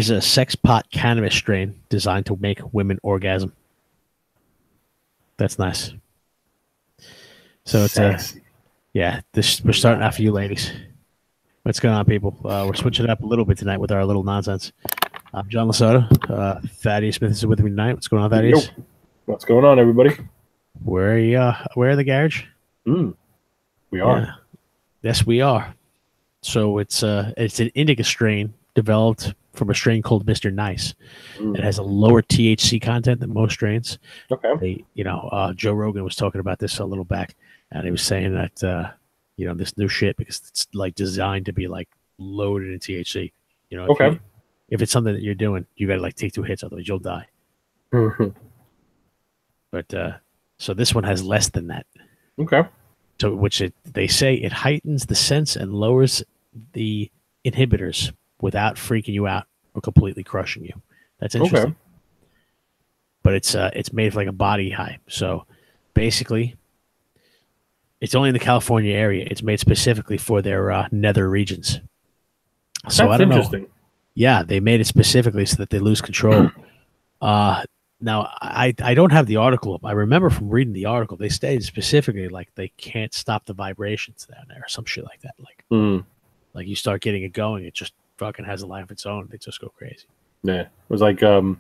There's a Sexxpot cannabis strain designed to make women orgasm. That's nice. So it's Sexy. yeah. We're starting out for you ladies. What's going on, people? We're switching it up a little bit tonight with our little nonsense. I'm John Lasota. Thaddeus Smith is with me tonight. What's going on, Thaddeus? Yo. What's going on, everybody? Where are the garage? We are. Yeah. Yes, we are. So it's an indica strain developed from a strain called Mr. Nice. It has a lower THC content than most strains. Okay. Joe Rogan was talking about this a little back, and he was saying that this new shit, because it's like designed to be like loaded in THC. If it's something that you're doing, you got to like take 2 hits, otherwise you'll die. But so this one has less than that. Okay. So they say it heightens the sense and lowers the inhibitors without freaking you out or completely crushing you. That's interesting. Okay. But it's made for like a body high. So basically, it's only in the California area. It's made specifically for their nether regions. So That's I don't interesting. know. Yeah, they made it specifically so that they lose control. Now, I don't have the article up. I remember from reading the article, they stated specifically like they can't stop the vibrations down there or some shit like that. Like you start getting it going, it just fucking has a life of its own. They just go crazy. Yeah. It was like what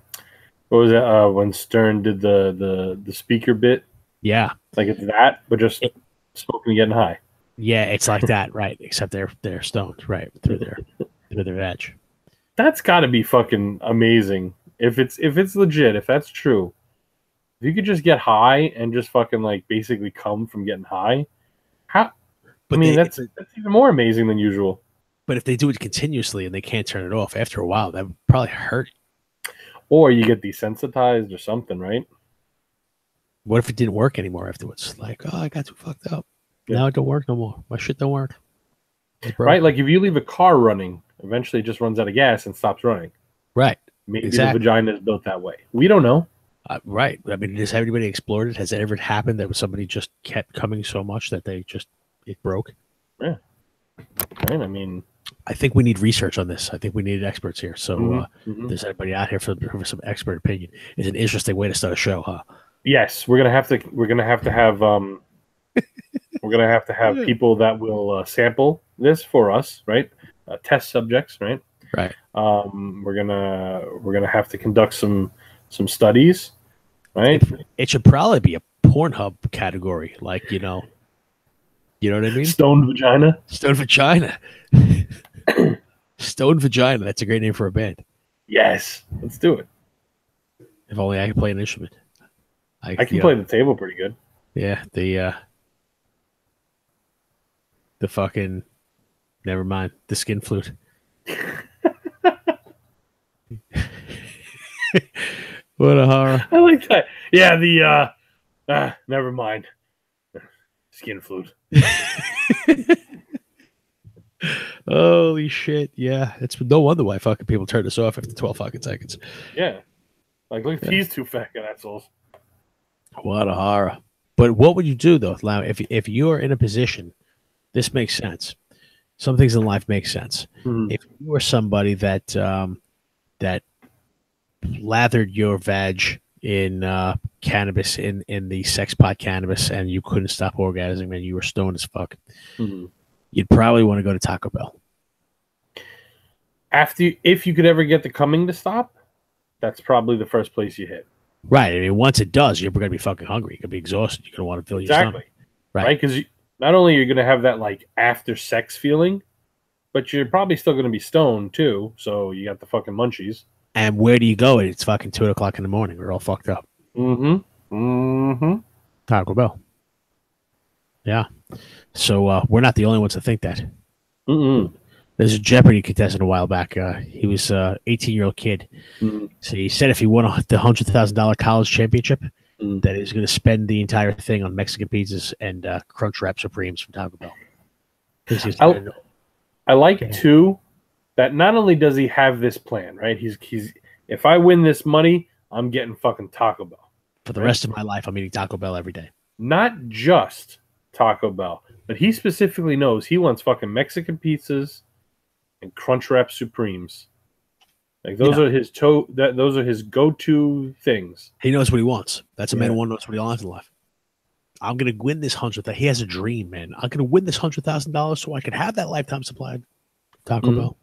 was it when Stern did the speaker bit? Yeah. Like it's that, but just smoking and getting high. Yeah, it's like that, right? Except they're stoned, right? Through their veg. That's got to be fucking amazing. If it's legit, if that's true, if you could just get high and just fucking like basically come from getting high, that's even more amazing than usual. But if they do it continuously and they can't turn it off after a while, that would probably hurt. Or you get desensitized or something, right? What if it didn't work anymore afterwards? Like, oh, I got too fucked up. Yeah. Now it don't work no more. My shit don't work. Right? Like if you leave a car running, eventually it just runs out of gas and stops running. Right. Maybe the vagina is built that way. We don't know. Right. I mean, has anybody explored it? Has it ever happened that somebody just kept coming so much that it broke? Yeah. Right. I mean, I think we need research on this. I think we need experts here. So if there's anybody out here for some expert opinion. It's an interesting way to start a show, huh? Yes, we're gonna have to have we're gonna have to have people that will sample this for us, right? Test subjects, right? Right. We're gonna have to conduct some studies, right? It should probably be a Pornhub category, like you know what I mean? Stoned vagina. Stoned vagina. Stoned vagina. That's a great name for a band. Yes, let's do it. If only I could play an instrument. I can play the table pretty good. Yeah, the fucking never mind, the skin flute. What a horror. I like that. Yeah, the never mind. Skin flute. Holy shit. Yeah. It's no wonder why fucking people turn this off after 12 fucking seconds. Yeah. Like look at these two fucking assholes. What a horror. But what would you do though, Lau, if you're in a position, this makes sense. Some things in life make sense. If you were somebody that that lathered your vag in cannabis, in the Sexxpot cannabis, and you couldn't stop orgasming and you were stoned as fuck, you'd probably want to go to Taco Bell. If you could ever get the coming to stop, that's probably the first place you hit. Right. I mean, once it does, you're going to be fucking hungry. You're going to be exhausted. You're going to want to fill your stomach. Right. Because not only are you going to have that like after sex feeling, but you're probably still going to be stoned too. So you got the fucking munchies. And where do you go? It's fucking 2 o'clock in the morning. We're all fucked up. Taco Bell. Yeah. So we're not the only ones to think that. There's a Jeopardy contestant a while back. He was an 18-year-old kid. So he said if he won the $100,000 college championship, that he's going to spend the entire thing on Mexican pizzas and Crunchwrap Supremes from Taco Bell. I like too that not only does he have this plan, right? He's if I win this money, I'm getting fucking Taco Bell for the rest of my life. I'm eating Taco Bell every day. Not just Taco Bell, but he specifically knows he wants fucking Mexican pizzas and Crunchwrap Supremes Like those are his those are his go-to things. He knows what he wants. That's a man who knows what he wants in life. I'm gonna win this He has a dream, man. I'm gonna win this $100,000 so I can have that lifetime supply of Taco Bell.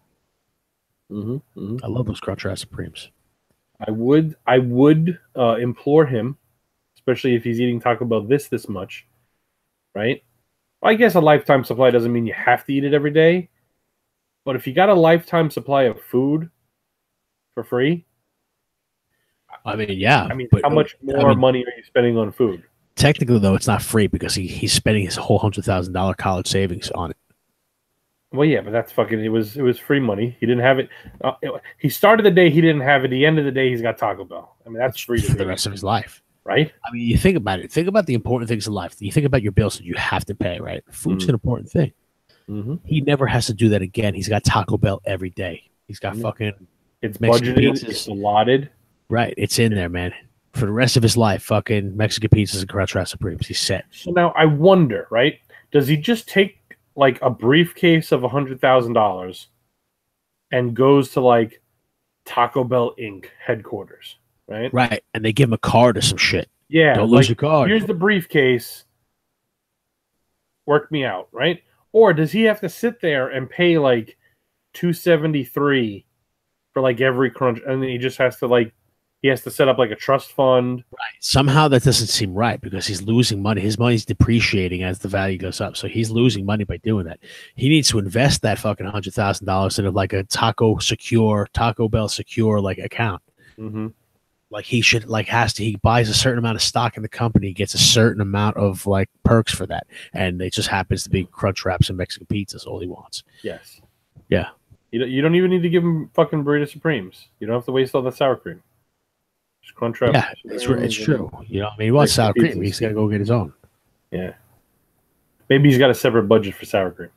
I love those Crunchwrap Supremes. I would implore him, especially if he's eating Taco Bell this much, right? Well, I guess a lifetime supply doesn't mean you have to eat it every day, but if you got a lifetime supply of food for free, I mean, yeah. But, how much more money are you spending on food? Technically, though, it's not free because he's spending his whole $100,000 college savings on it. Well, yeah, but that's fucking. It was free money. He didn't have it. He started the day he didn't have it. At the end of the day, he's got Taco Bell. I mean, that's free for the rest of his life, right? I mean, you think about it. Think about the important things in life. You think about your bills that you have to pay, right? Food's an important thing. He never has to do that again. He's got Taco Bell every day. He's got fucking. It's budgeted. It's allotted. Right, it's in there, man. For the rest of his life, fucking Mexican pizzas and Crunchwrap Supremes. He's set. So now I wonder, right? Does he just take like a briefcase of $100,000 and goes to like Taco Bell Inc. headquarters, right? Right, and they give him a card or some shit. Yeah, don't lose your card. Here's the briefcase. Work me out, right? Or does he have to sit there and pay like $273 for like every crunch, and then he just has to like. He has to set up like a trust fund. Right. Somehow that doesn't seem right because he's losing money. His money's depreciating as the value goes up. So he's losing money by doing that. He needs to invest that fucking $100,000 into like a Taco Bell secure like account. Like he should he buys a certain amount of stock in the company, gets a certain amount of like perks for that. And it just happens to be Crunch Wraps and Mexican pizzas, all he wants. Yes. Yeah. You don't even need to give him fucking Burrito Supremes. You don't have to waste all that sour cream. Crunchwrap. Yeah, it's true. You know, I mean, he wants sour cream. He's got to go get his own. Yeah. Maybe he's got a separate budget for sour cream.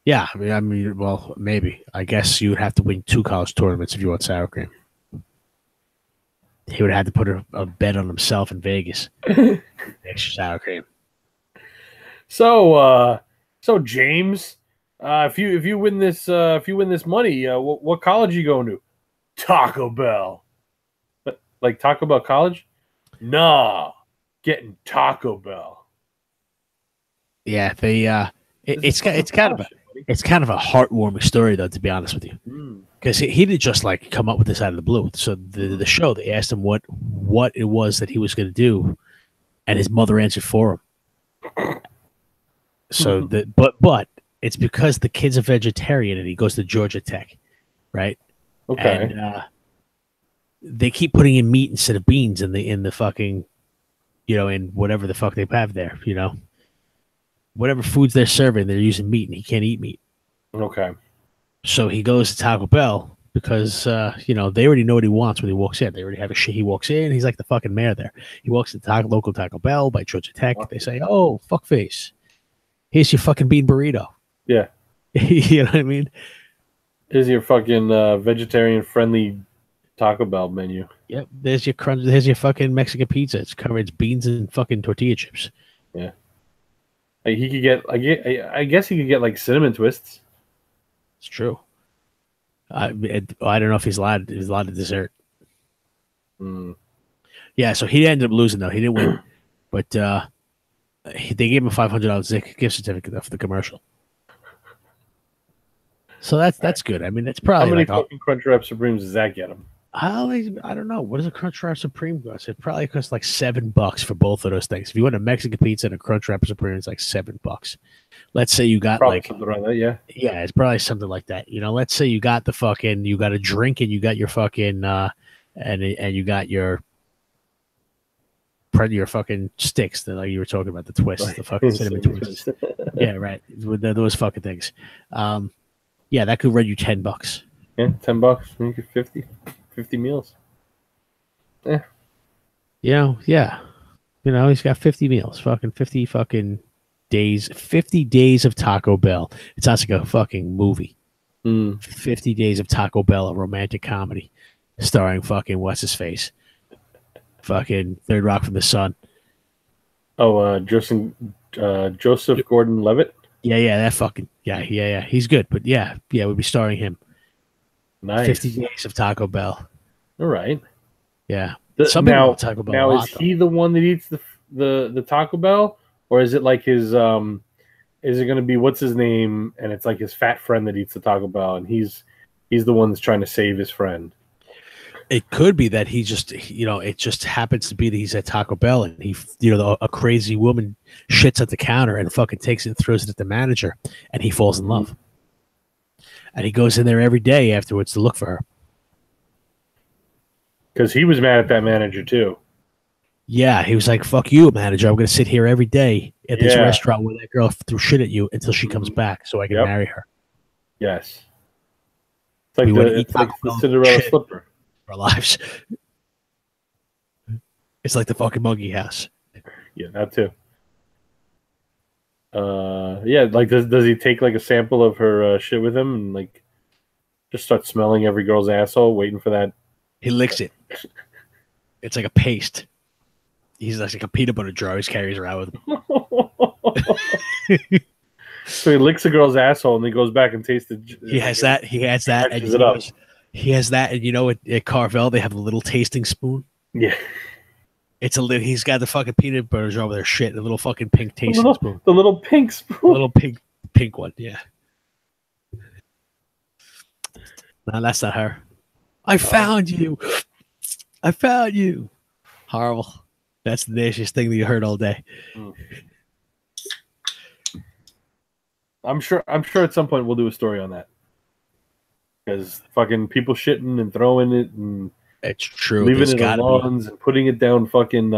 Yeah, I mean, well, maybe. I guess you would have to win 2 college tournaments if you want sour cream. He would have to put a bet on himself in Vegas. Extra sour cream. So James, if you win this money, what college are you going to? Taco Bell. Like Taco Bell College? Nah, getting Taco Bell. Yeah, it's kind of a heartwarming story though, to be honest with you, because he didn't just like come up with this out of the blue. So the show, they asked him what it was that he was going to do, and his mother answered for him. So but it's because the kid's a vegetarian and he goes to Georgia Tech, right? Okay. And, they keep putting in meat instead of beans in the fucking, you know, in whatever the fuck they have there, you know. Whatever foods they're serving, they're using meat, and he can't eat meat. Okay. So he goes to Taco Bell because, you know, they already know what he wants when he walks in. They already have a shit. He walks in, he's like the fucking mayor there. He walks to local Taco Bell by Georgia Tech. They say, oh, fuckface, here's your fucking bean burrito. Yeah. You know what I mean? Here's your fucking vegetarian-friendly Taco Bell menu. Yep, there's your fucking Mexican pizza. It's covered beans and fucking tortilla chips. Yeah, like he could get. I guess he could get like cinnamon twists. It's true. I don't know if he's allowed to dessert. Yeah, so he ended up losing though. He didn't win, but they gave him a $500 gift certificate for the commercial. So that's good. I mean, it's probably how many fucking Crunchwrap Supremes does that get him? I don't know. What does a Crunchwrap Supreme cost? It probably costs like $7 for both of those things. If you want a Mexican pizza and a Crunchwrap Supreme, it's like $7. Let's say you got probably like something around that, yeah. Yeah, it's probably something like that. You know, let's say you got you got a drink and you got your fucking and you got your fucking sticks, like you were talking about, the twists, the fucking cinnamon twists. Yeah, right. With those fucking things. Yeah, that could run you $10. Yeah, $10. You get 50 meals. Yeah. Yeah. You know, he's got 50 meals. Fucking 50 fucking days. 50 days of Taco Bell. It sounds like a fucking movie. 50 days of Taco Bell, a romantic comedy starring fucking what's his face? Fucking Third Rock from the Sun. Oh, Joseph Gordon-Levitt. Yeah, that fucking yeah. He's good, but yeah, we'd be starring him. Nice. 50 days of Taco Bell. All right. Yeah. Some people want Taco Bell now a lot, is he the one that eats the Taco Bell, or is it like his is it going to be what's his name, and it's like his fat friend that eats the Taco Bell, and he's the one that's trying to save his friend? It could be that he just, it just happens to be that he's at Taco Bell and he, a crazy woman shits at the counter and fucking takes it and throws it at the manager, and he falls in love. And he goes in there every day afterwards to look for her. Because he was mad at that manager too. Yeah, he was like, "Fuck you, manager! I'm going to sit here every day at this restaurant where that girl threw shit at you until she comes back, so I can marry her." Yes, it's like the Cinderella slipper. Our lives. It's like the fucking monkey house. Yeah, that too. Like does he take like a sample of her shit with him and like just start smelling every girl's asshole, waiting for that? He licks it. It's like a paste. He's like a peanut butter jar. He carries around with him. So he licks a girl's asshole and he goes back and tastes it. He has that. And he has that, and at Carvel they have a little tasting spoon. Yeah. It's he's got the fucking peanut butter jar with their shit, and a little fucking pink tasting spoon. The little pink spoon. The little pink one, yeah. No, that's not her. I found you. I found you. Horrible. That's the nastiest thing that you heard all day. I'm sure at some point we'll do a story on that. Because fucking people shitting and throwing it and it's true. Leaving it on lawns and putting it down fucking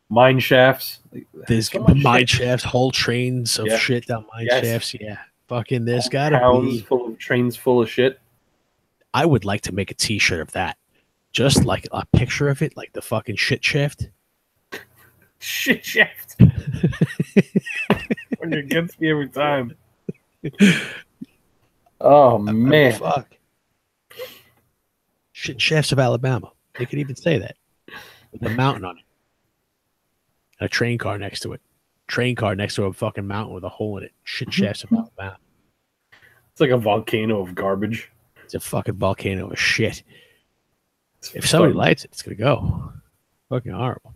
mine shafts. There's mine shafts, whole trains of shit down mine shafts. Yeah. Fucking there's gotta be full of trains full of shit. I would like to make a t-shirt of that. Just like a picture of it, like the fucking shit shaft. Shit shaft. When you're against me every time. Oh man. Fuck. Shit shafts of Alabama. They could even say that. With a mountain on it. And a train car next to it. Train car next to a fucking mountain with a hole in it. Shit shafts of Alabama. It's like a volcano of garbage. It's a fucking volcano of shit. If somebody lights it, it's gonna go. Fucking horrible.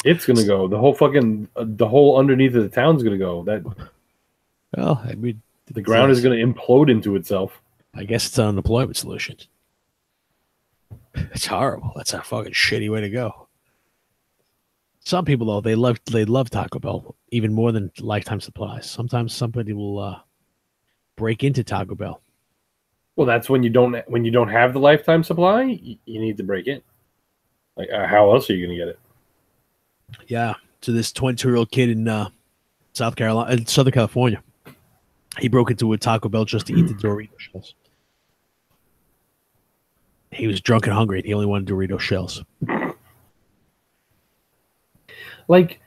It's gonna go. The whole fucking the whole underneath of the town's gonna go. Well, I mean, the ground is gonna implode into itself. I guess it's an unemployment solution. It's horrible. That's a fucking shitty way to go. Some people though, they love Taco Bell even more than lifetime supplies. Sometimes somebody will break into Taco Bell. Well, that's when you don't have the lifetime supply, you need to break in. Like, how else are you going to get it? Yeah. So this 22-year-old kid in Southern California, he broke into a Taco Bell just to eat the Dorito shells. He was drunk and hungry, and he only wanted Dorito shells. Like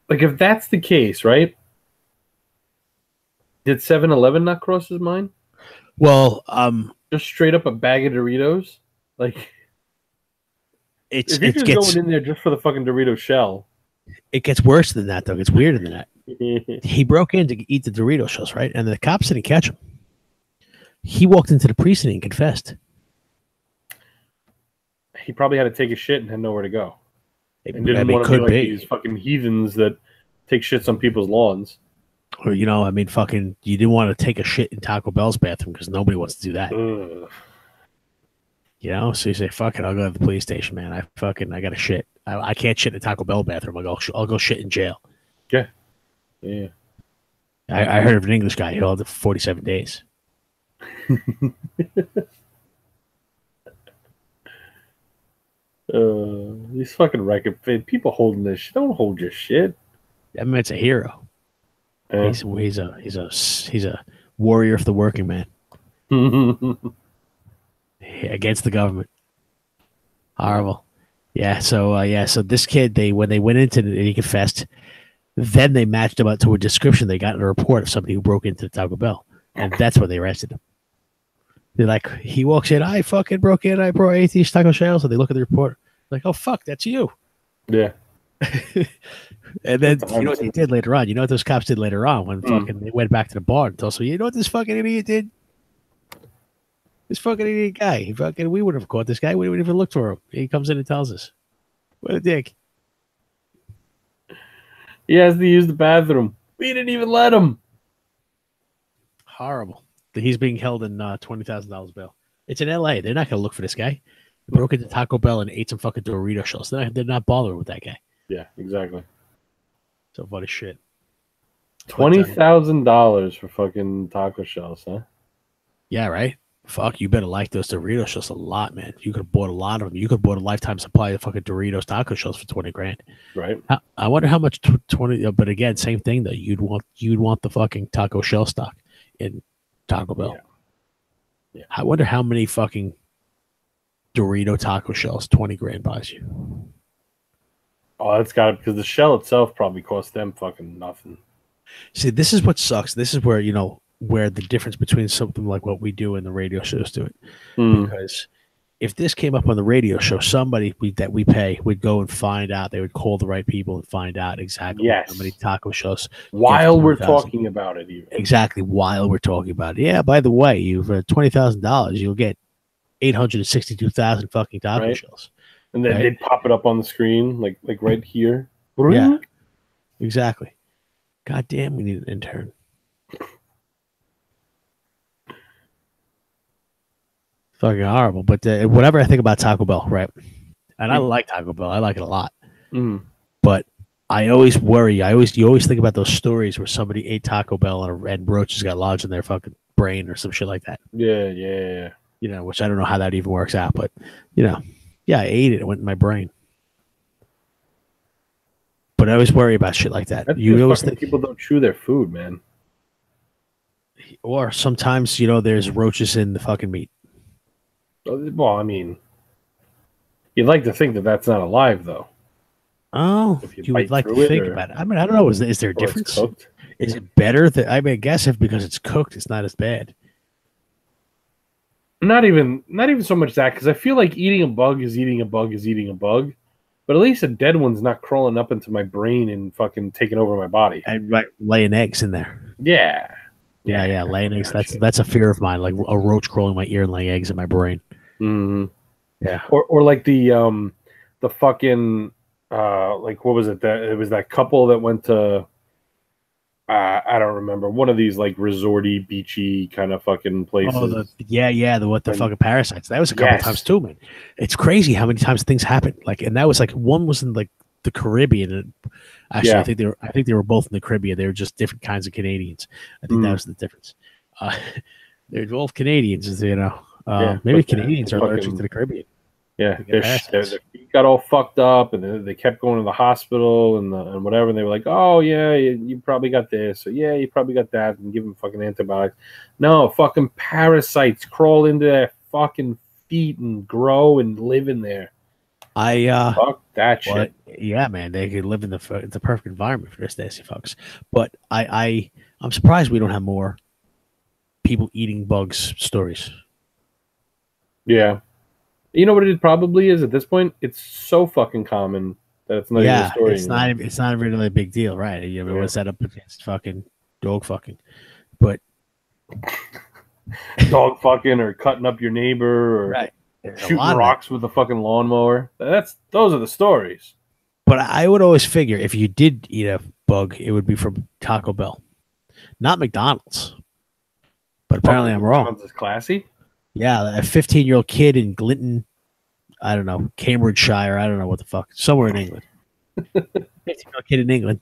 if that's the case, right? Did 7-Eleven not cross his mind? Well, just straight up a bag of Doritos, like if you're just going in there just for the fucking Dorito shell. It gets worse than that, though. It gets weirder than that. He broke in to eat the Dorito shells, right? And the cops didn't catch him. He walked into the precinct and confessed. He probably had to take a shit and had nowhere to go. And didn't want to be like these fucking heathens that take shits on people's lawns. Or, fucking, you didn't want to take a shit in Taco Bell's bathroom because nobody wants to do that. So you say, fuck it, I'll go to the police station, man. I got to shit. I can't shit in a Taco Bell bathroom. I'll go shit in jail. Yeah. Yeah. I heard of an English guy. He held it for 47 days. These fucking record people holding this shit. Don't hold your shit. That man's a hero. He's a warrior of the working man. Against the government. Horrible. Yeah, so this kid, when they went into it, he confessed. Then they matched him up to a description they got in a report of somebody who broke into Taco Bell. And that's when they arrested him. They're like, he walks in, I fucking broke in, I ate these taco shells. So they look at the report, like, oh, fuck, that's you. Yeah. And then, you know what they did later on? You know what those cops did later on when fucking they went back to the bar and told us, you know what this fucking idiot did? This fucking idiot guy. We would have caught this guy. We wouldn't even look for him. He comes in and tells us. What a dick. He has to use the bathroom. We didn't even let him. Horrible. He's being held in $20,000 bail. It's in L.A. They're not going to look for this guy. He broke into Taco Bell and ate some fucking Dorito shells. They're not bothering with that guy. Yeah, exactly. So funny shit. $20,000 for fucking taco shells, huh? Yeah, right? Fuck, you better like those Doritos shells a lot, man. You could have bought a lot of them. You could have bought a lifetime supply of fucking Doritos taco shells for 20 grand. Right. I wonder how much 20, but again, same thing though. You'd want the fucking taco shell stock in Taco Bell. Yeah. I wonder how many fucking Dorito taco shells 20 grand buys you. Oh, that's got it, because the shell itself probably cost them fucking nothing. See, this is what sucks. This is where, where the difference between something like what we do and the radio shows do it. Because if this came up on the radio show, somebody that we pay would go and find out. They would call the right people and find out exactly how many taco shells. While we're talking about it, even. Exactly, while we're talking about it. Yeah, by the way, you've $20,000, you'll get 862,000 fucking taco shells. And then they'd pop it up on the screen, like right here. Yeah, exactly. God damn, we need an intern. Fucking horrible. But whatever I think about Taco Bell, right? And I like Taco Bell. I like it a lot. But I always worry. You always think about those stories where somebody ate Taco Bell and roaches got lodged in their fucking brain or some shit like that. Yeah. Which I don't know how that even works out. But, yeah, I ate it. It went in my brain. But I always worry about shit like that. You always think people don't chew their food, man. Or sometimes, there's roaches in the fucking meat. Well, I mean, you'd like to think that that's not alive, though. Oh, you would like to think about it. I mean, I don't know. Is there a difference? Is it better? I guess because it's cooked, it's not as bad. Not even so much that, because I feel like eating a bug is eating a bug is eating a bug. But at least a dead one's not crawling up into my brain and fucking taking over my body. And laying eggs in there. Yeah. Yeah, laying eggs. That's a fear of mine, like a roach crawling my ear and laying eggs in my brain. Mm-hmm. Yeah. Or like the fucking like, what was it? It was that couple that went to I don't remember, one of these like resorty, beachy kind of fucking places. Oh, the fucking parasites. That was a couple times too, man. It's crazy how many times things happen. Like, and that was like one was in like the Caribbean. And actually, I think they were both in the Caribbean. They were just different kinds of Canadians. I think that was the difference. They're both Canadians, maybe Canadians are allergic to the Caribbean. Yeah, their feet got all fucked up, and they kept going to the hospital and whatever. And they were like, "Oh yeah, you probably got this, or yeah, you probably got that," and give them fucking antibiotics. No, fucking parasites crawl into their fucking feet and grow and live in there. Fuck that shit. Yeah, man, they could live in the perfect environment for this nasty fucks. But I'm surprised we don't have more people eating bugs stories. Yeah. You know what it probably is at this point? It's so fucking common that it's not even a story. It's not really a big deal, right? What's that up against fucking dog fucking? But dog fucking or cutting up your neighbor or shooting rocks with a fucking lawnmower. Those are the stories. But I would always figure if you did eat a bug, it would be from Taco Bell, not McDonald's. But apparently I'm wrong. McDonald's is classy. Yeah, a 15-year-old kid in Glinton, I don't know, Cambridgeshire, I don't know what the fuck, somewhere in England. 15-year-old kid in England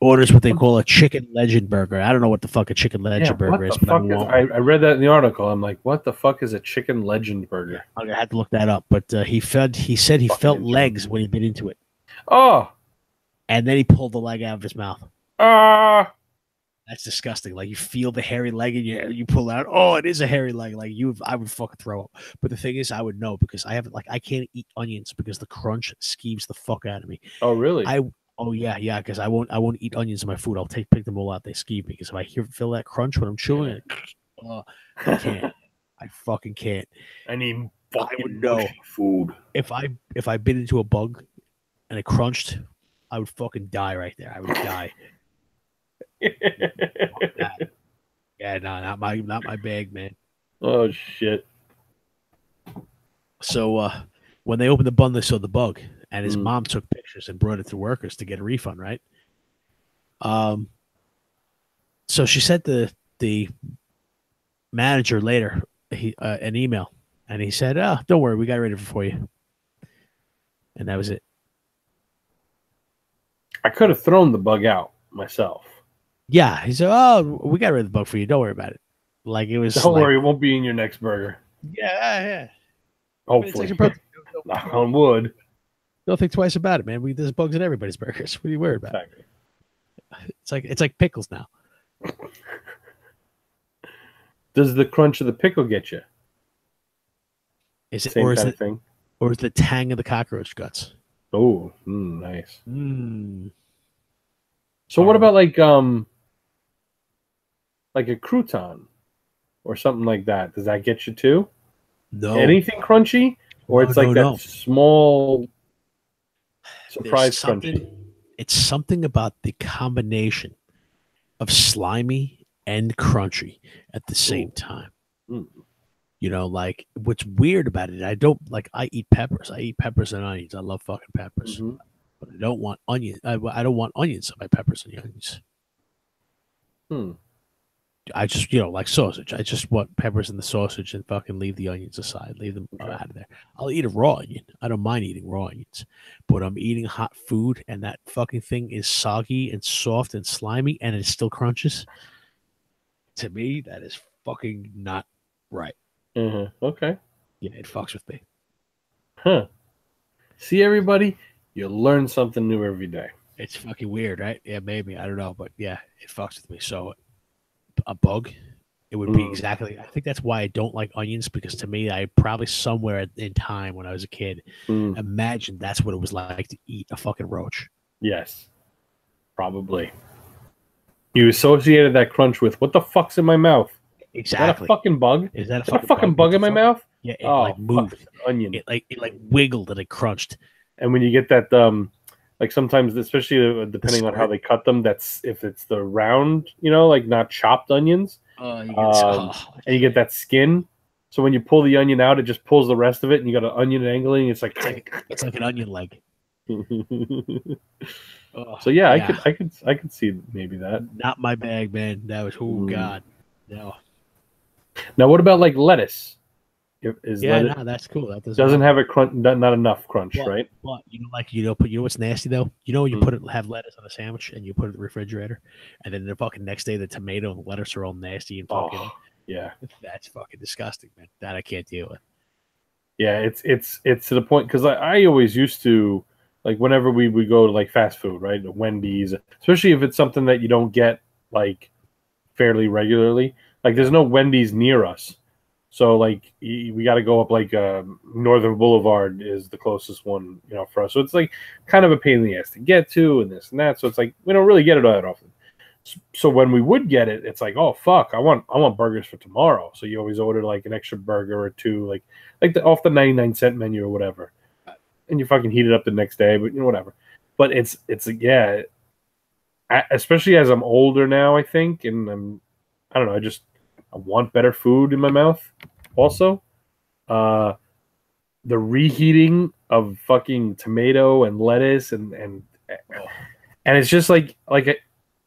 orders what they call a chicken legend burger. I don't know what the fuck a chicken legend burger is, but I read that in the article. I'm like, what the fuck is a chicken legend burger? I'm gonna have to look that up. But he said he felt legs when he bit into it. Oh, and then he pulled the leg out of his mouth. That's disgusting. Like, you feel the hairy leg and you pull out. Oh, it is a hairy leg. Like, I would fucking throw up. But the thing is, I would know because I can't eat onions because the crunch skeeves the fuck out of me. Oh, really? Yeah. Because I won't eat onions in my food. I'll pick them all out. They skeeve me because if I feel that crunch when I'm chewing, I can't. I fucking can't. I need fucking food. If I bit into a bug and it crunched, I would fucking die right there. I would die. Yeah, no, not my bag, man. Oh shit. So when they opened the bun, they saw the bug, and his Mm. mom took pictures and brought it to workers to get a refund, right? So she sent the manager later an email, and he said, "Oh, don't worry, we got rid of it for you," and that was it. I could have thrown the bug out myself. Yeah, he said, "Oh, we got rid of the bug for you. Don't worry about it." Like it was. Don't like, worry, it won't be in your next burger. Yeah. Hopefully. Knock on wood. Don't think twice about it, man. There's bugs in everybody's burgers. What are you worried about? Exactly. It's like pickles now. Does the crunch of the pickle get you? Is it Same or is kind it of thing? or is the tang of the cockroach guts? Oh, nice. So what about like a crouton or something like that? Does that get you too? No. Anything crunchy? Or it's like that small surprise crunchy? It's something about the combination of slimy and crunchy at the same time. You know, like what's weird about it, I eat peppers. I eat peppers and onions. I love fucking peppers. But I don't want onions. I don't want onions on my peppers and onions. I just, like sausage. I just want peppers in the sausage and fucking leave the onions aside. Leave them out of there. I'll eat a raw onion. I don't mind eating raw onions. But I'm eating hot food and that fucking thing is soggy and soft and slimy and it still crunches. To me, that is fucking not right. Okay. Yeah, it fucks with me. See, everybody? You learn something new every day. It's fucking weird, right? Yeah, maybe. I don't know. But yeah, it fucks with me. So a bug, it would be exactly. I think that's why I don't like onions, because to me, I probably somewhere in time when I was a kid, imagined that's what it was like to eat a fucking roach. Yes, probably. You associated that crunch with what the fuck's in my mouth? Exactly. Is that a fucking bug? Is that a fucking bug in my mouth? Yeah, it like moved. Onion. It like wiggled and it crunched. And when you get that, like sometimes, especially depending on how they cut them, that's if it's the round, like not chopped onions, and you get that skin. So when you pull the onion out, it just pulls the rest of it, and you got an onion angling. It's like an onion leg. So yeah, I could see maybe that. Not my bag, man. That was God. No. Now what about like lettuce? No, that's cool. That doesn't have a crunch, not enough crunch, right? But what's nasty though? When you have lettuce on a sandwich and you put it in the refrigerator, and then the fucking next day the tomato and the lettuce are all nasty and fucking. Yeah, that's fucking disgusting, man. That I can't deal with. Yeah, it's to the point, because I always used to, like, whenever we would go to like fast food, right, Wendy's, especially if it's something that you don't get like fairly regularly. Like there's no Wendy's near us. So like we got to go up like Northern Boulevard is the closest one, for us. So it's like kind of a pain in the ass to get to, and this and that. So it's like we don't really get it that often. So when we would get it, it's like, oh fuck, I want burgers for tomorrow. So you always order like an extra burger or two, like off the 99-cent menu or whatever, and you fucking heat it up the next day. But whatever. But it's yeah, especially as I'm older now, I think, and I don't know, I want better food in my mouth. Also, the reheating of fucking tomato and lettuce and it's just like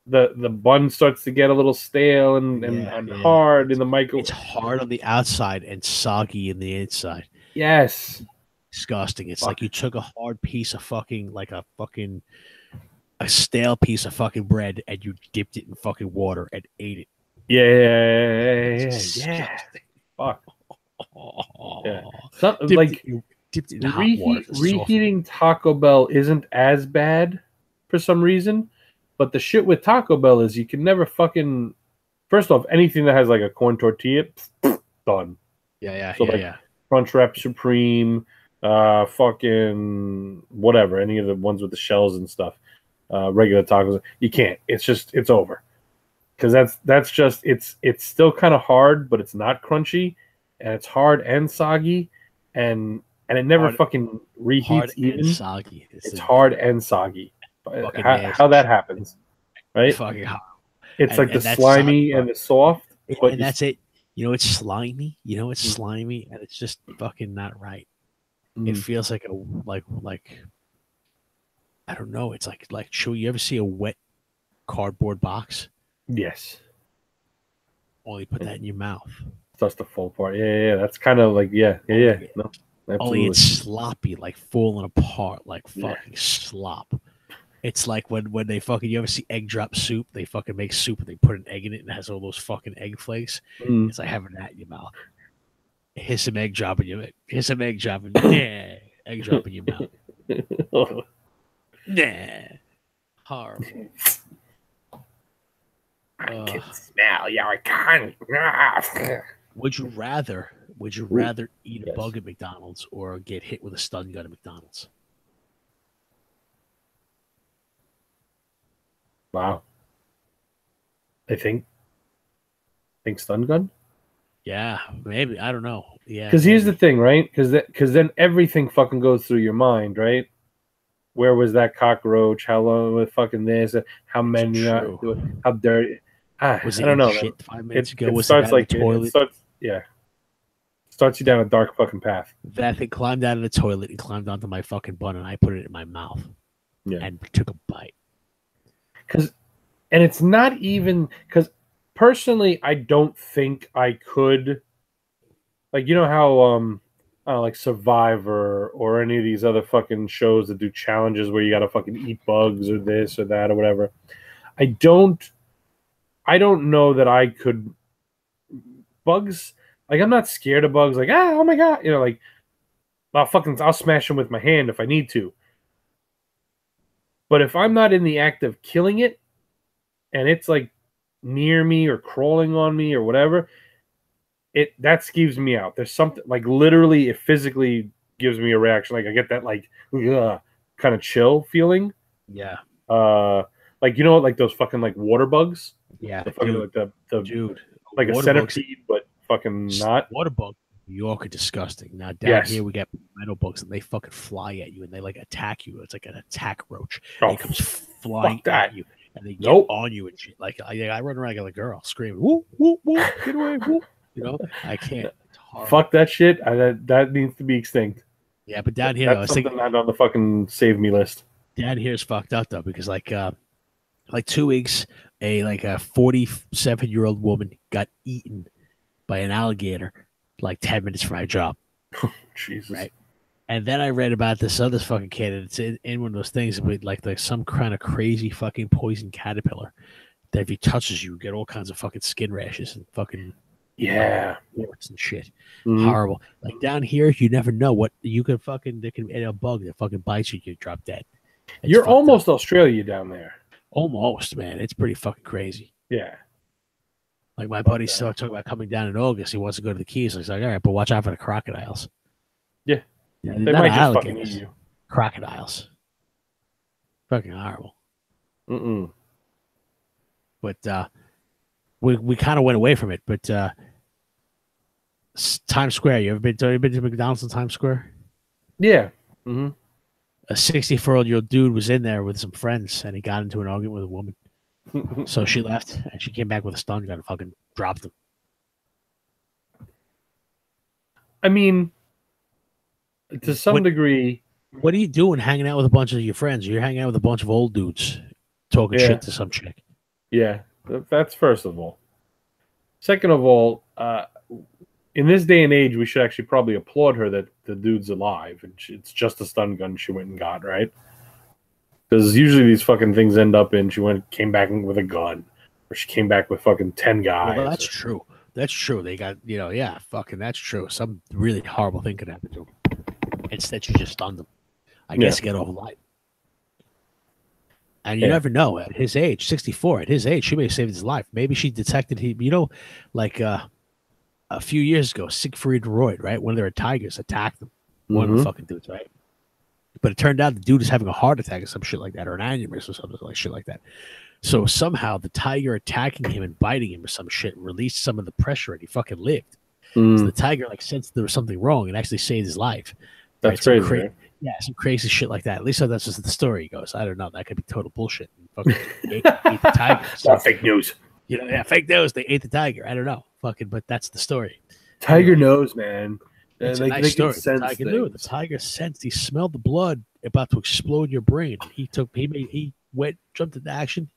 the bun starts to get a little stale and hard in the microwave. It's hard on the outside and soggy in the inside. Yes, disgusting. It's like you took a hard piece of a stale piece of fucking bread and you dipped it in fucking water and ate it. Yeah. Fuck. Yeah. Dipped in hot water. Reheating Taco Bell isn't as bad for some reason, but the shit with Taco Bell is you can never fucking. First off, anything that has like a corn tortilla, done. Yeah. Crunchwrap Supreme, fucking whatever, any of the ones with the shells and stuff, regular tacos, you can't. It's over. Because that's just it's still kind of hard, but it's not crunchy, and it's hard and soggy, and it never fucking reheats hard even. And soggy. It's hard and soggy. How that happens, right? Fucking hot. It's like the slimy and the soft, and that's it. You know, it's slimy. You know, it's slimy, and it's just fucking not right. It feels like I don't know. It's like Chewy. You ever see a wet cardboard box? Yes. Only put that in your mouth. Starts to fall apart. Yeah. That's kind of like yeah. No, only it's sloppy, like falling apart, like fucking slop. It's like when they fucking, you ever see egg drop soup? They fucking make soup and they put an egg in it and it has all those fucking egg flakes. It's like having that in your mouth. Here's some egg drop in your mouth. Here's some egg drop in egg drop in your mouth. Nah. Horrible. I can smell your cunt. Would you rather eat a bug at McDonald's or get hit with a stun gun at McDonald's? Wow. I think stun gun? Yeah, maybe. I don't know. Yeah. Because here's the thing, right? Because then everything fucking goes through your mind, right? Where was that cockroach? How long was fucking this? How many? How dirty? Was it I don't know. Shit 5 minutes ago? It starts like toilet. Starts you down a dark fucking path. That thing climbed out of the toilet and climbed onto my fucking bun, and I put it in my mouth. Yeah. And took a bite. And it's not even because personally, I don't think I could. Like, you know how like Survivor or any of these other fucking shows that do challenges where you gotta fucking eat bugs or this or that or whatever. I don't know that I could. Bugs, like, I'm not scared of bugs. Like, oh my god, you know, like I'll smash them with my hand if I need to. But if I'm not in the act of killing it, and it's like near me or crawling on me or whatever, that skeeves me out. There's something like literally it physically gives me a reaction. Like I get that like kind of chill feeling. Yeah. Like, you know what, like those fucking like water bugs? Yeah. The fucking, like the dude. Like a centipede, but fucking not. Water bugs in New York are disgusting. Now down here we get metal bugs and they fucking fly at you and they like attack you. It's like an attack roach. It comes flying at you. And they get on you and shit. Like I run around like a girl screaming, "Whoop, whoop, whoop, get away, whoop." You know, I can't. Fuck that shit. That needs to be extinct. Yeah, but down here, that's something not on the fucking save me list. Down here is fucked up though, because like 2 weeks, a 47-year-old woman got eaten by an alligator like 10 minutes from my job. Jesus. Right. And then I read about this other fucking kid, and it's in one of those things with like some kind of crazy fucking poison caterpillar that if he touches you, get all kinds of fucking skin rashes and fucking warts and shit. Horrible. Like down here, you never know what you could fucking. There can be a bug that fucking bites you, you drop dead. You're almost Australia down there. Almost, man. It's pretty fucking crazy. Yeah. Like my buddy started talking about coming down in August. He wants to go to the Keys. He's like, all right, but watch out for the crocodiles. Yeah. Yeah, they might just fucking eat you. Crocodiles. Fucking horrible. But we kind of went away from it. But Times Square. You ever been to McDonald's in Times Square? Yeah. A 64-year-old dude was in there with some friends, and he got into an argument with a woman. So she left, and she came back with a stun gun and fucking dropped him. I mean, to some degree. What are you doing hanging out with a bunch of your friends? You're hanging out with a bunch of old dudes talking shit to some chick. Yeah, that's first of all. Second of all, in this day and age, we should actually probably applaud her that the dude's alive and it's just a stun gun she went and got, right? Because usually these fucking things end up in came back with a gun, or she came back with fucking 10 guys. Well, that's true. That's true. They got, fucking that's true. Some really horrible thing could happen to them. Instead, you just stunned them. I guess get over life. And you never know. At his age, 64, at his age, she may have saved his life. Maybe she detected like a few years ago, Siegfried Royd, right? One of their tigers attacked them. One of the fucking dudes, right? But it turned out the dude is having a heart attack or some shit like that, or an aneurysm or something like shit like that. So somehow the tiger attacking him and biting him or some shit released some of the pressure and he fucking lived. So the tiger sensed there was something wrong and actually saved his life. That's crazy. Right? Yeah, some crazy shit like that. At least that's just the story goes. I don't know. That could be total bullshit. Fucking ate the tiger. Not fake news. You know, yeah, fake news. They ate the tiger. I don't know, fucking, but that's the story. Tiger knows, man. It's a they nice story. can sense The tiger things. knew. The tiger sensed. He smelled the blood about to explode your brain. He went, jumped into action,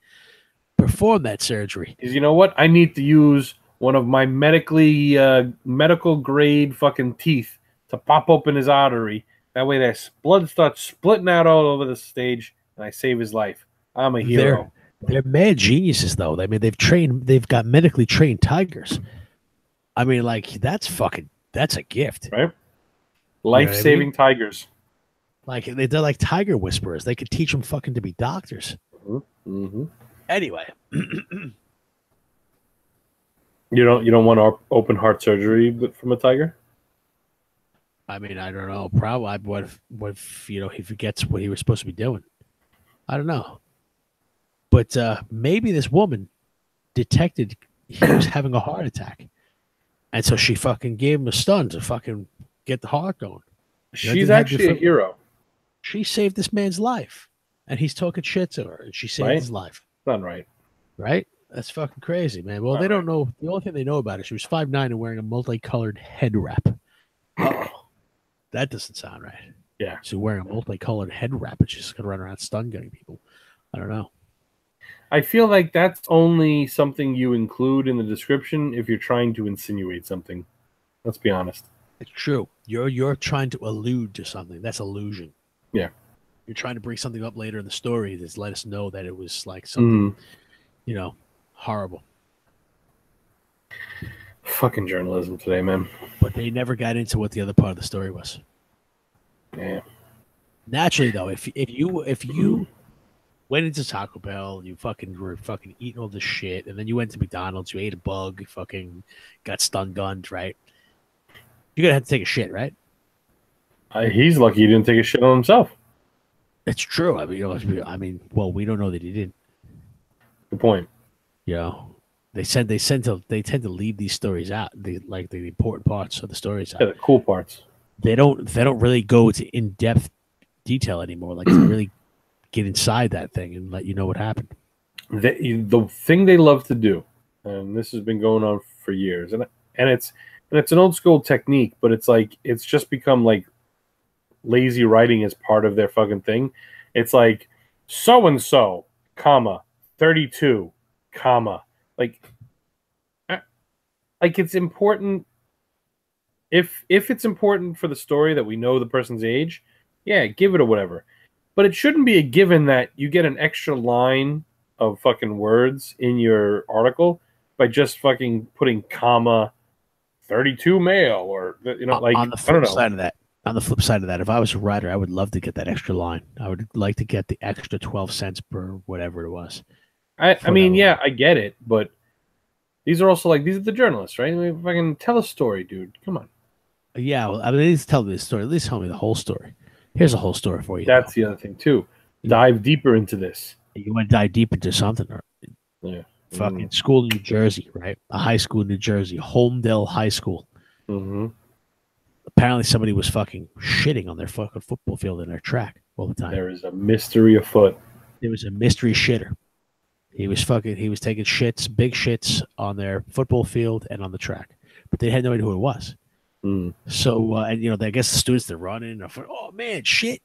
performed that surgery. Because you know what? I need to use one of my medical grade fucking teeth to pop open his artery. That way, that blood starts splitting out all over the stage, and I save his life. I'm a hero. They're mad geniuses, though. I mean, they've got medically trained tigers. I mean, like that's a gift, right? Life-saving tigers. Like they're like tiger whisperers. They could teach them fucking to be doctors. Mm-hmm. Anyway, you don't want open heart surgery from a tiger? I mean, I don't know. Probably what if he forgets what he was supposed to be doing? I don't know. But maybe this woman detected he was having a heart attack, and so she fucking gave him a stun to fucking get the heart going. She's actually a hero. She saved this man's life, and he's talking shit to her, and she saved his life. Not right. Right? That's fucking crazy, man. Well, they don't know. The only thing they know about it, she was 5'9" and wearing a multicolored head wrap. Uh-oh. That doesn't sound right. Yeah. She's wearing a multicolored head wrap, and she's just going to run around stun gunning people. I don't know. I feel like that's only something you include in the description if you're trying to insinuate something. Let's be honest. It's true. You're trying to allude to something. That's illusion. Yeah. You're trying to bring something up later in the story that's let us know that it was like something, horrible. Fucking journalism today, man. But they never got into what the other part of the story was. Yeah. Naturally, though, if you went into Taco Bell, you were eating all this shit, and then you went to McDonald's, you ate a bug, you fucking got stun gunned, right? You're gonna have to take a shit, right? He's lucky he didn't take a shit on himself. It's true. I mean, well, we don't know that he didn't. Good point. They tend to leave these stories out. The important parts of the stories out. Yeah, the cool parts. They don't really go to in-depth detail anymore. Like, to really get inside that thing and let you know what happened. The thing they love to do, and this has been going on for years, and it's an old school technique, but it's just become like lazy writing as part of their fucking thing. It's like so and so, comma 32, comma like it's important. If it's important for the story that we know the person's age, yeah, give it or whatever. But it shouldn't be a given that you get an extra line of fucking words in your article by just fucking putting comma 32 male or like on the flip side of that. On the flip side of that, if I was a writer, I would love to get that extra line. I would like to get the extra 12 cents per whatever it was. I mean, yeah, I get it, but these are also these are the journalists, right? If I can tell a story, dude, come on. Yeah, well, I mean, at least tell me the story. At least tell me the whole story. Here's a whole story for you. That's the other thing too. Dive deeper into this. You want to dive deep into something, yeah. Fucking school in New Jersey, right? A high school in New Jersey, Homedale High School. Mm-hmm. Apparently, somebody was fucking shitting on their fucking football field in their track all the time. There is a mystery afoot. There was a mystery shitter. He was taking shits, big shits on their football field and on the track, but they had no idea who it was. So, and I guess the students they're running, oh man, shit,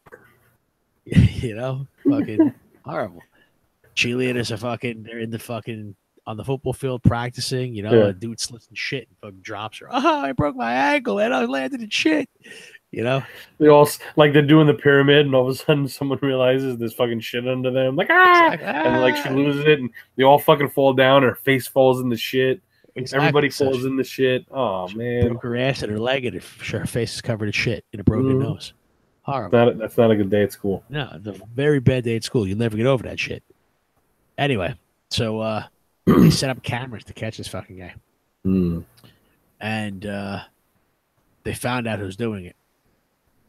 fucking horrible. Cheerleaders are they're in the fucking on the football field practicing. A dude slips in shit and fucking drops her. Oh, I broke my ankle and I landed in shit. They all they're doing the pyramid, and all of a sudden someone realizes there's fucking shit under them. And she loses it, and they all fucking fall down. Her face falls in the shit. Exactly. Everybody falls in the shit. Oh man! Broke her ass and her leg, and her face is covered in shit and a broken nose. Horrible. That's not a good day at school. No, it's a very bad day at school. You'll never get over that shit. Anyway, so they set up cameras to catch this fucking guy, and they found out who was doing it.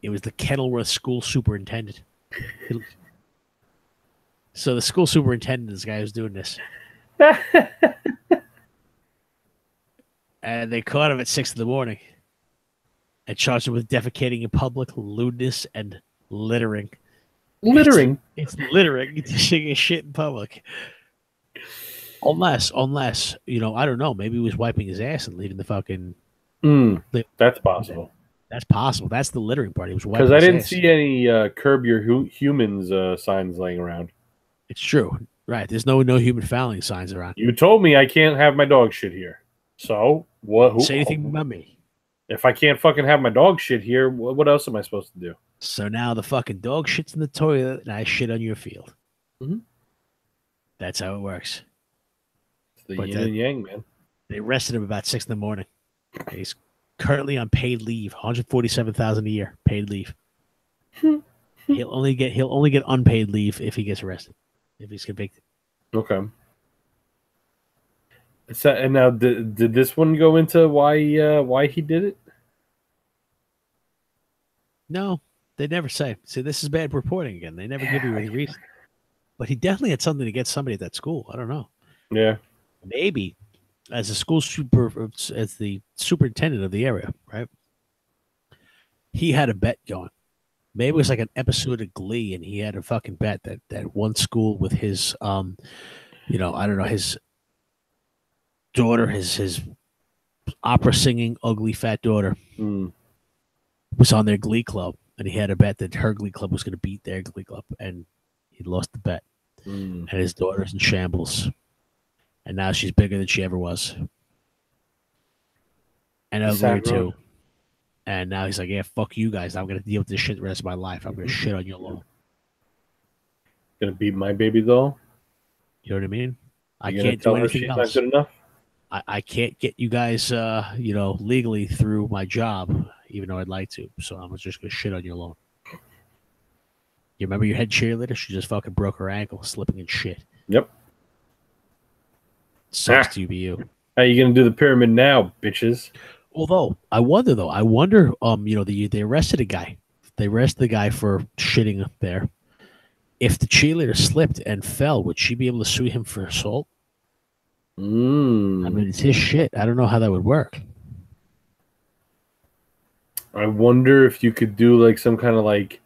It was the Kenilworth school superintendent. So the school superintendent, this guy who's doing this. And they caught him at 6 a.m. and charged him with defecating in public, lewdness, and littering. Littering? It's littering. Taking shit in public. Unless I don't know. Maybe he was wiping his ass and leaving the fucking. That's possible. That's possible. That's the littering part. He was wiping Because I his didn't ass. see any curb your humans signs laying around. It's true, right? There's no human fouling signs around. You told me I can't have my dog shit here. So what? Say anything about me? If I can't fucking have my dog shit here, what else am I supposed to do? So now the fucking dog shits in the toilet and I shit on your field. Mm-hmm. That's how it works. It's the yin and yang, man. They arrested him about 6 a.m. He's currently on paid leave, $147,000 a year, paid leave. He'll only get unpaid leave if he gets arrested, if he's convicted. Okay. So, and now, did this one go into why he did it? No, they never say. See, this is bad reporting again. They never give you any reason. But he definitely had something against somebody at that school. I don't know. Yeah. Maybe as the superintendent of the area, right? He had a bet going. Maybe it was like an episode of Glee, and he had a fucking bet that one school with his, I don't know, his daughter, his opera singing ugly fat daughter was on their Glee club, and he had a bet that her Glee club was going to beat their Glee club, and he lost the bet. And his daughter's in shambles, and now she's bigger than she ever was, and uglier too. And now he's like, "Yeah, fuck you guys. I'm going to deal with this shit the rest of my life. I'm going to shit on your lawn. Gonna beat my baby doll. You know what I mean? I can't do anything else. Not good enough. I can't get you guys, legally through my job, even though I'd like to. So I'm just gonna shit on your lawn. You remember your head cheerleader? She just fucking broke her ankle slipping in shit. Yep. Sucks to be you. How you gonna do the pyramid now, bitches? Although I wonder, they arrested a guy. They arrested the guy for shitting up there. If the cheerleader slipped and fell, would she be able to sue him for assault? I mean, it's his shit. I don't know how that would work. I wonder if you could do like some kind of like,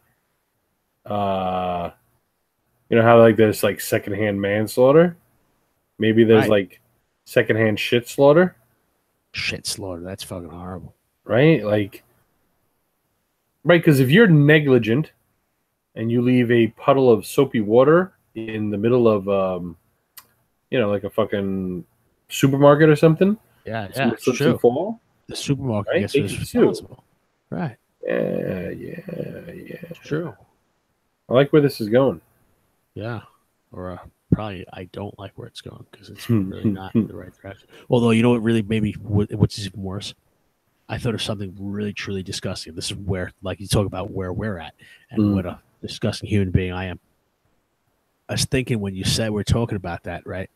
how like there's like secondhand manslaughter. Maybe there's like secondhand shit slaughter. Shit slaughter. That's fucking horrible. Right? Like, right? Because if you're negligent and you leave a puddle of soapy water in the middle of, like a fucking supermarket or something. Yeah, it's true. Fall, the supermarket right? gets responsible. Right. Yeah. It's true. I like where this is going. Yeah. Or probably I don't like where it's going because it's really not in the right direction. Although, you know what really maybe, which is even worse? I thought of something really, truly disgusting. This is where, like, you talk about where we're at and what a disgusting human being I am. I was thinking when you said we're talking about that, right?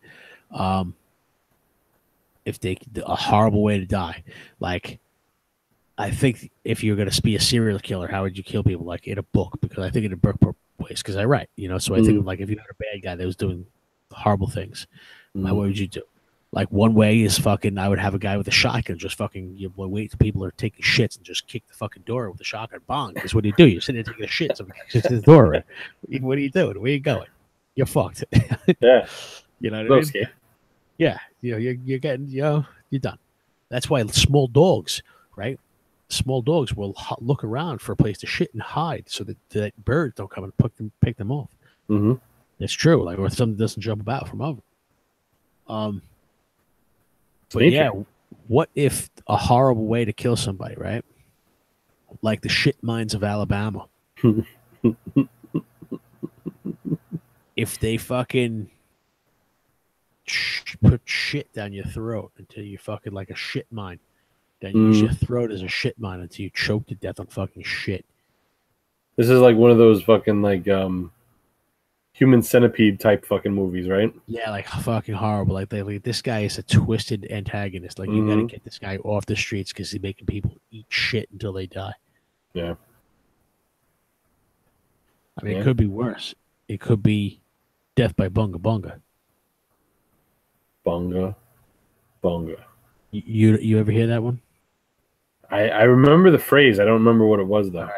If a horrible way to die, like, I think if you're going to be a serial killer, how would you kill people? Like in a book, because I think in a book place, because I write, so I think of like if you had a bad guy that was doing horrible things, what would you do? Like one way is fucking, I would have a guy with a shotgun just fucking wait till people are taking shits and just kick the fucking door with a shotgun. Bong. Because what do? You're sitting there taking a shit, somebody kicks the door. Right? What are you doing? Where are you going? You're fucked. Yeah. You know what I mean? Yeah. You're getting, you're done. That's why small dogs, right? Small dogs will look around for a place to shit and hide so that birds don't come and pick them off. Mm-hmm. It's true. Like, or if something doesn't jump about from over. But yeah, what if a horrible way to kill somebody, right? Like the shit mines of Alabama. If they fucking put shit down your throat until you fucking like a shit mine, then use your throat as a shit mine until you choke to death on fucking shit. This is like one of those fucking like human centipede type fucking movies, right? Yeah, like fucking horrible. Like this guy is a twisted antagonist. Like you got to get this guy off the streets because he's making people eat shit until they die. Yeah. I mean, it could be worse. It could be death by bunga bunga. Bunga, bunga. You ever hear that one? I remember the phrase. I don't remember what it was though.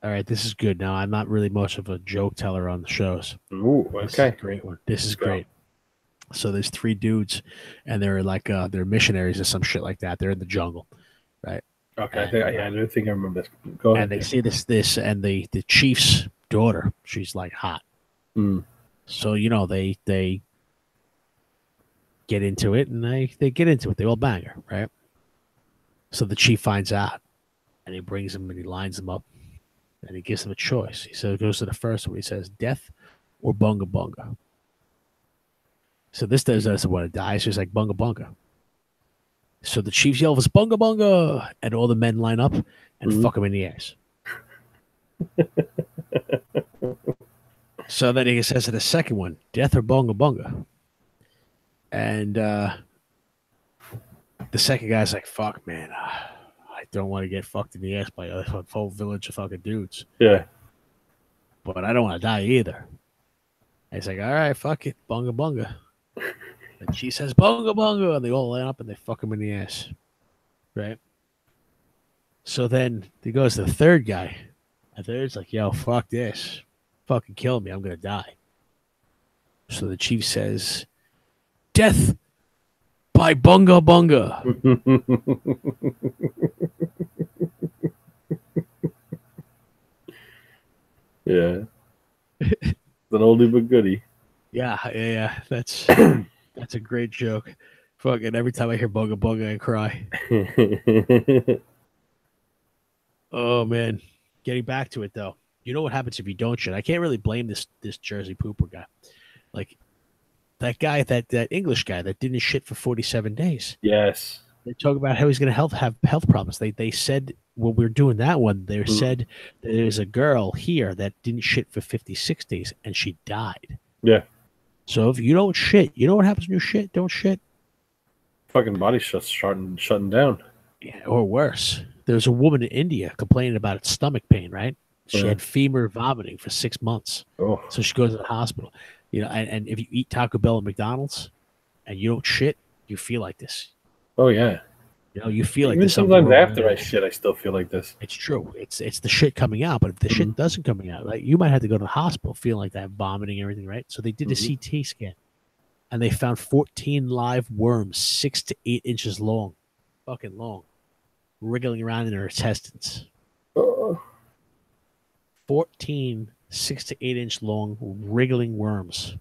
All right. This is good. Now I'm not really much of a joke teller on the shows. Ooh, okay. This is a great one. This is great. So there's three dudes, and they're like they're missionaries or some shit like that. They're in the jungle, right? Okay, And I don't think I remember this. Go ahead. and they see this, and the chief's daughter, she's like hot. Mm. So they get into it, and they get into it. They all bang her, right? So the chief finds out, and he brings him and he lines them up, and he gives them a choice. He goes to the first one. He says, "Death or bunga bunga." So this doesn't want to die. So he's like, "Bunga bunga." So the chief yells, "Bunga bunga," and all the men line up and fuck him in the ass. So then he says to the second one, "Death or bunga bunga," and the second guy's like, "Fuck, man, I don't want to get fucked in the ass by a whole village of fucking dudes. Yeah, But I don't want to die either." And he's like, "All right, fuck it, bunga bunga." And she says, "Bunga bunga," and they all line up and they fuck him in the ass, right? So then he goes to the third guy, and the third's like, "Yo, fuck this, fucking kill me, I'm gonna die." So the chief says, "Death by bunga bunga." yeah. It's an oldie but goodie. Yeah. That's a great joke. Fucking every time I hear bunga bunga, I cry. Oh man. Getting back to it though. You know what happens if you don't shit? I can't really blame this Jersey pooper guy. Like that guy, that English guy that didn't shit for 47 days. Yes. They talk about how he's going to have health problems. They said when we were doing that one, they said that there's a girl here that didn't shit for 56 days and she died. Yeah. So if you don't shit, you know what happens when you shit? Don't shit. Fucking body shutting down. Yeah, or worse. There's a woman in India complaining about its stomach pain, right? She had femur vomiting for 6 months. Oh. So she goes to the hospital. And if you eat Taco Bell and McDonald's and you don't shit, you feel like this. Oh yeah. You feel like even this. Sometimes after I shit, I still feel like this. It's true. It's the shit coming out, but if the shit doesn't coming out, like you might have to go to the hospital feeling like that, vomiting and everything, right? So they did a CT scan, and they found 14 live worms, 6 to 8 inches long, fucking long, wriggling around in her intestines. 14 6 to 8 inch long wriggling worms.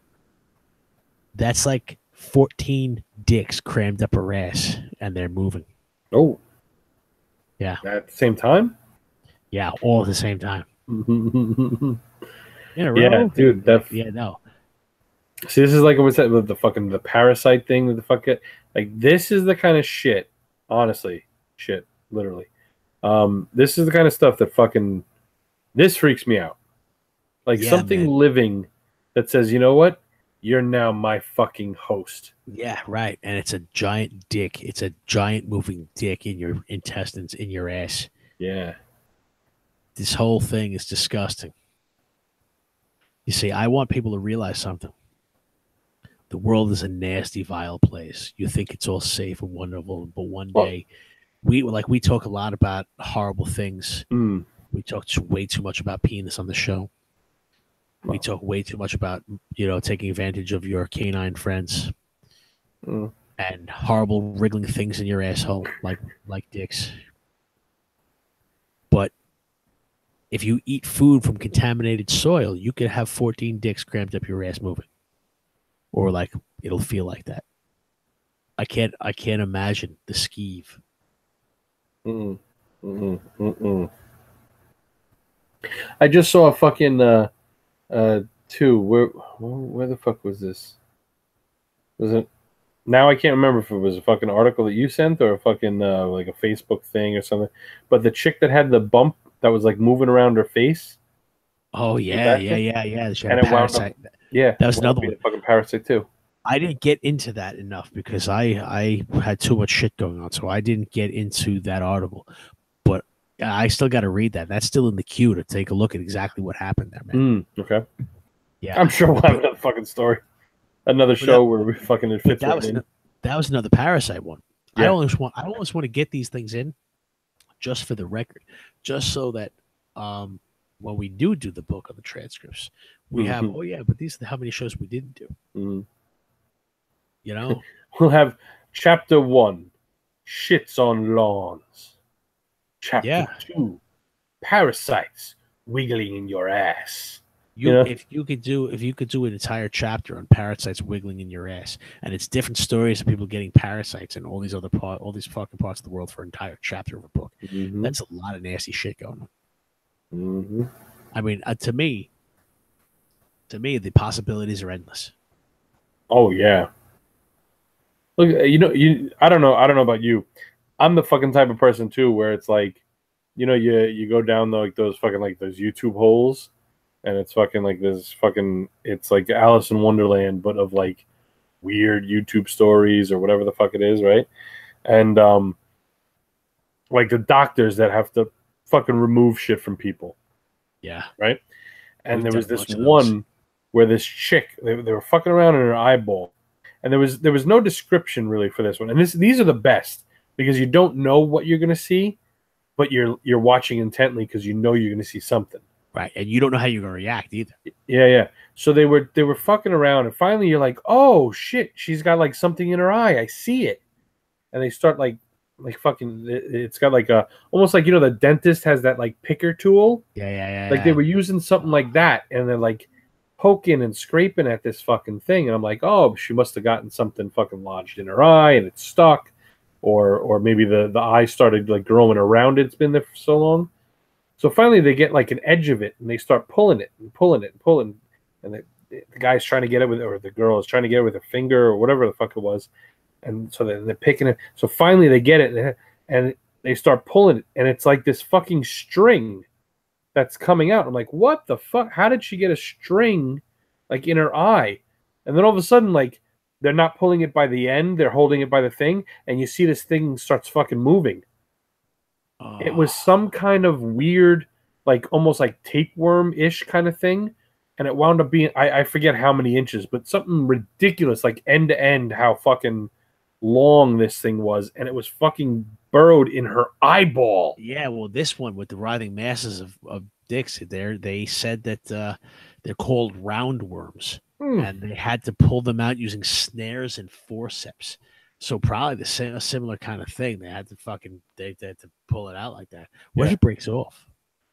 That's like 14 dicks crammed up her ass, and they're moving. Oh. Yeah. At the same time? Yeah, all at the same time. Yeah, dude. No. See, this is like what's that with the parasite thing with the fucking like this is the kind of shit, honestly. Shit, literally. This is the kind of stuff that fucking this freaks me out. Like something living that says, you know what? You're now my fucking host. Yeah, right. And it's a giant dick. It's a giant moving dick in your intestines, in your ass. Yeah. This whole thing is disgusting. You see, I want people to realize something. The world is a nasty, vile place. You think it's all safe and wonderful, but one day, we talk a lot about horrible things. We talk way too much about penis on the show. We talk way too much about, taking advantage of your canine friends and horrible wriggling things in your asshole, like dicks. But if you eat food from contaminated soil, you could have 14 dicks crammed up your ass moving, or like it'll feel like that. I can't imagine the skeeve. I just saw a fucking two. Where the fuck was this? Was it? Now I can't remember if it was a fucking article that you sent or a fucking like a Facebook thing or something. But the chick that had the bump that was like moving around her face. Oh yeah. She had a parasite. Yeah, that was another one. A fucking parasite too. I didn't get into that enough because I had too much shit going on, so I didn't get into that article. But I still got to read that. That's still in the queue to take a look at exactly what happened there, man. Okay. Yeah, I'm sure we'll have another fucking story, another show where we fucking it fits right in. That was another parasite one. Yeah. I always want to get these things in, just for the record, just so that when we do the book on the transcripts, we have but these are how many shows we didn't do. You know, We'll have chapter 1, shits on lawns. Chapter yeah. 2, parasites wiggling in your ass. If you could do an entire chapter on parasites wiggling in your ass, and it's different stories of people getting parasites and all these fucking parts of the world for an entire chapter of a book. Mm-hmm. That's a lot of nasty shit going on. Mm-hmm. I mean, to me, the possibilities are endless. Oh yeah. Look, I don't know about you. I'm the fucking type of person too, where it's like, you go down like those fucking like those YouTube holes, and it's fucking like this fucking, it's like Alice in Wonderland, but of like weird YouTube stories or whatever the fuck it is, right? And like the doctors that have to fucking remove shit from people. Yeah. Right. And We've there was done a this bunch of those. one where this chick, they were fucking around in her eyeball, and there was no description really for this one. And these are the best because you don't know what you're gonna see, but you're watching intently because you know you're gonna see something. Right, and you don't know how you're gonna react either. Yeah, yeah. So they were fucking around, and finally you're like, oh shit, she's got like something in her eye. I see it, and they start like fucking. It's got like a almost like the dentist has that like picker tool. Yeah. Like they were using something like that, and they're like poking and scraping at this fucking thing, and I'm like, oh, she must have gotten something fucking lodged in her eye, and it's stuck, or maybe the eye started like growing around it. It's been there for so long. So finally, they get like an edge of it, and they start pulling it and pulling it and pulling, and the guy's trying to get it with, or the girl is trying to get it with her finger or whatever the fuck it was, and so they're picking it. So finally, they get it, and they start pulling it, and it's like this fucking string that's coming out. I'm like, what the fuck? How did she get a string like in her eye? And then all of a sudden, like they're not pulling it by the end, they're holding it by the thing, and you see this thing starts fucking moving. It was some kind of weird, like almost like tapeworm-ish kind of thing. And it wound up being, I forget how many inches, but something ridiculous, like end to end, how fucking long this thing was. And it was fucking burrowed in her eyeball. Yeah, well, this one with the writhing masses of dicks, they said that they're called roundworms. And they had to pull them out using snares and forceps. So probably a similar kind of thing. They had to pull it out like that. What if it breaks off?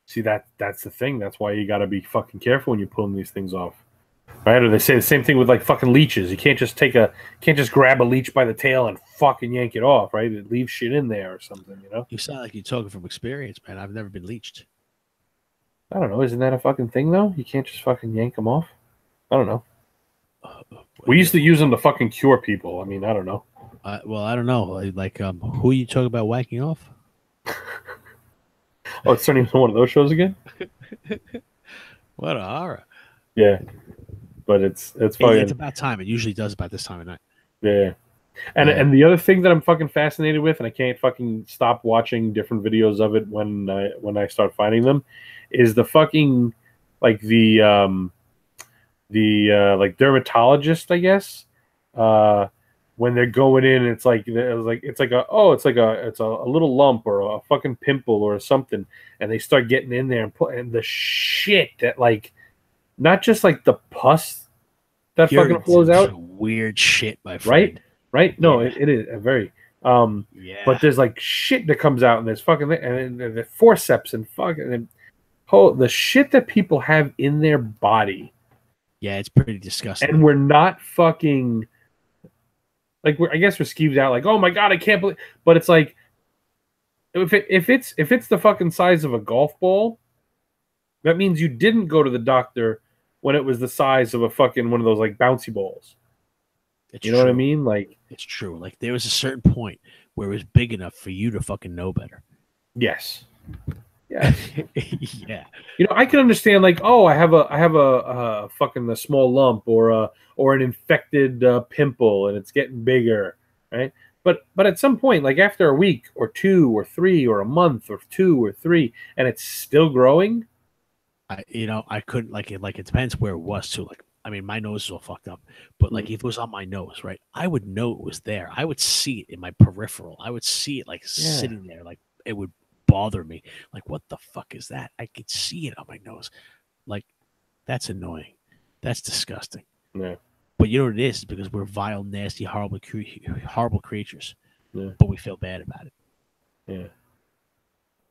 See, that's the thing. That's why you got to be fucking careful when you're pulling these things off, right? Or they say the same thing with like fucking leeches. You can't just grab a leech by the tail and fucking yank it off, right? It leaves shit in there or something, You sound like you're talking from experience, man. I've never been leeched. I don't know. Isn't that a fucking thing though? You can't just fucking yank them off. I don't know. We used to use them to fucking cure people. I mean, I don't know. Well, I don't know. Like, who are you talking about whacking off? Oh, it's turning into one of those shows again? What a horror. Yeah. But it's fucking... It's about time. It usually does about this time of night. Yeah. And the other thing that I'm fucking fascinated with, and I can't fucking stop watching different videos of it when I start finding them, is the fucking, like, the like dermatologist, I guess, when they're going in, it's a little lump or a fucking pimple or something, and they start getting in there and the shit that, like, not just like the pus that fucking flows out, weird shit, my friend. Right? No, yeah. It is a very yeah. But there's like shit that comes out, and there's fucking and the forceps and fucking the shit that people have in their body. Yeah, it's pretty disgusting. And we're not fucking, like, I guess we're skeeved out, like, oh my god, I can't believe. But it's like, if it's the fucking size of a golf ball, that means you didn't go to the doctor when it was the size of a fucking one of those like bouncy balls. You know what I mean? Like, it's true. Like, there was a certain point where it was big enough for you to fucking know better. Yes. Yeah. Yeah. I can understand, like, oh, I have a fucking a small lump or an infected pimple, and it's getting bigger, right? But at some point, like after a week or 2 or 3 or a month or 2 or 3, and it's still growing. I couldn't, like it depends where it was too. Like, I mean, my nose is all fucked up, but like if it was on my nose, right, I would know it was there. I would see it in my peripheral. I would see it like sitting there, like it would bother me. Like, what the fuck is that? I could see it on my nose. Like, that's annoying. That's disgusting. Yeah. But But you know what it is? It's because we're vile, nasty, horrible creatures. Yeah. But we feel bad about it. Yeah.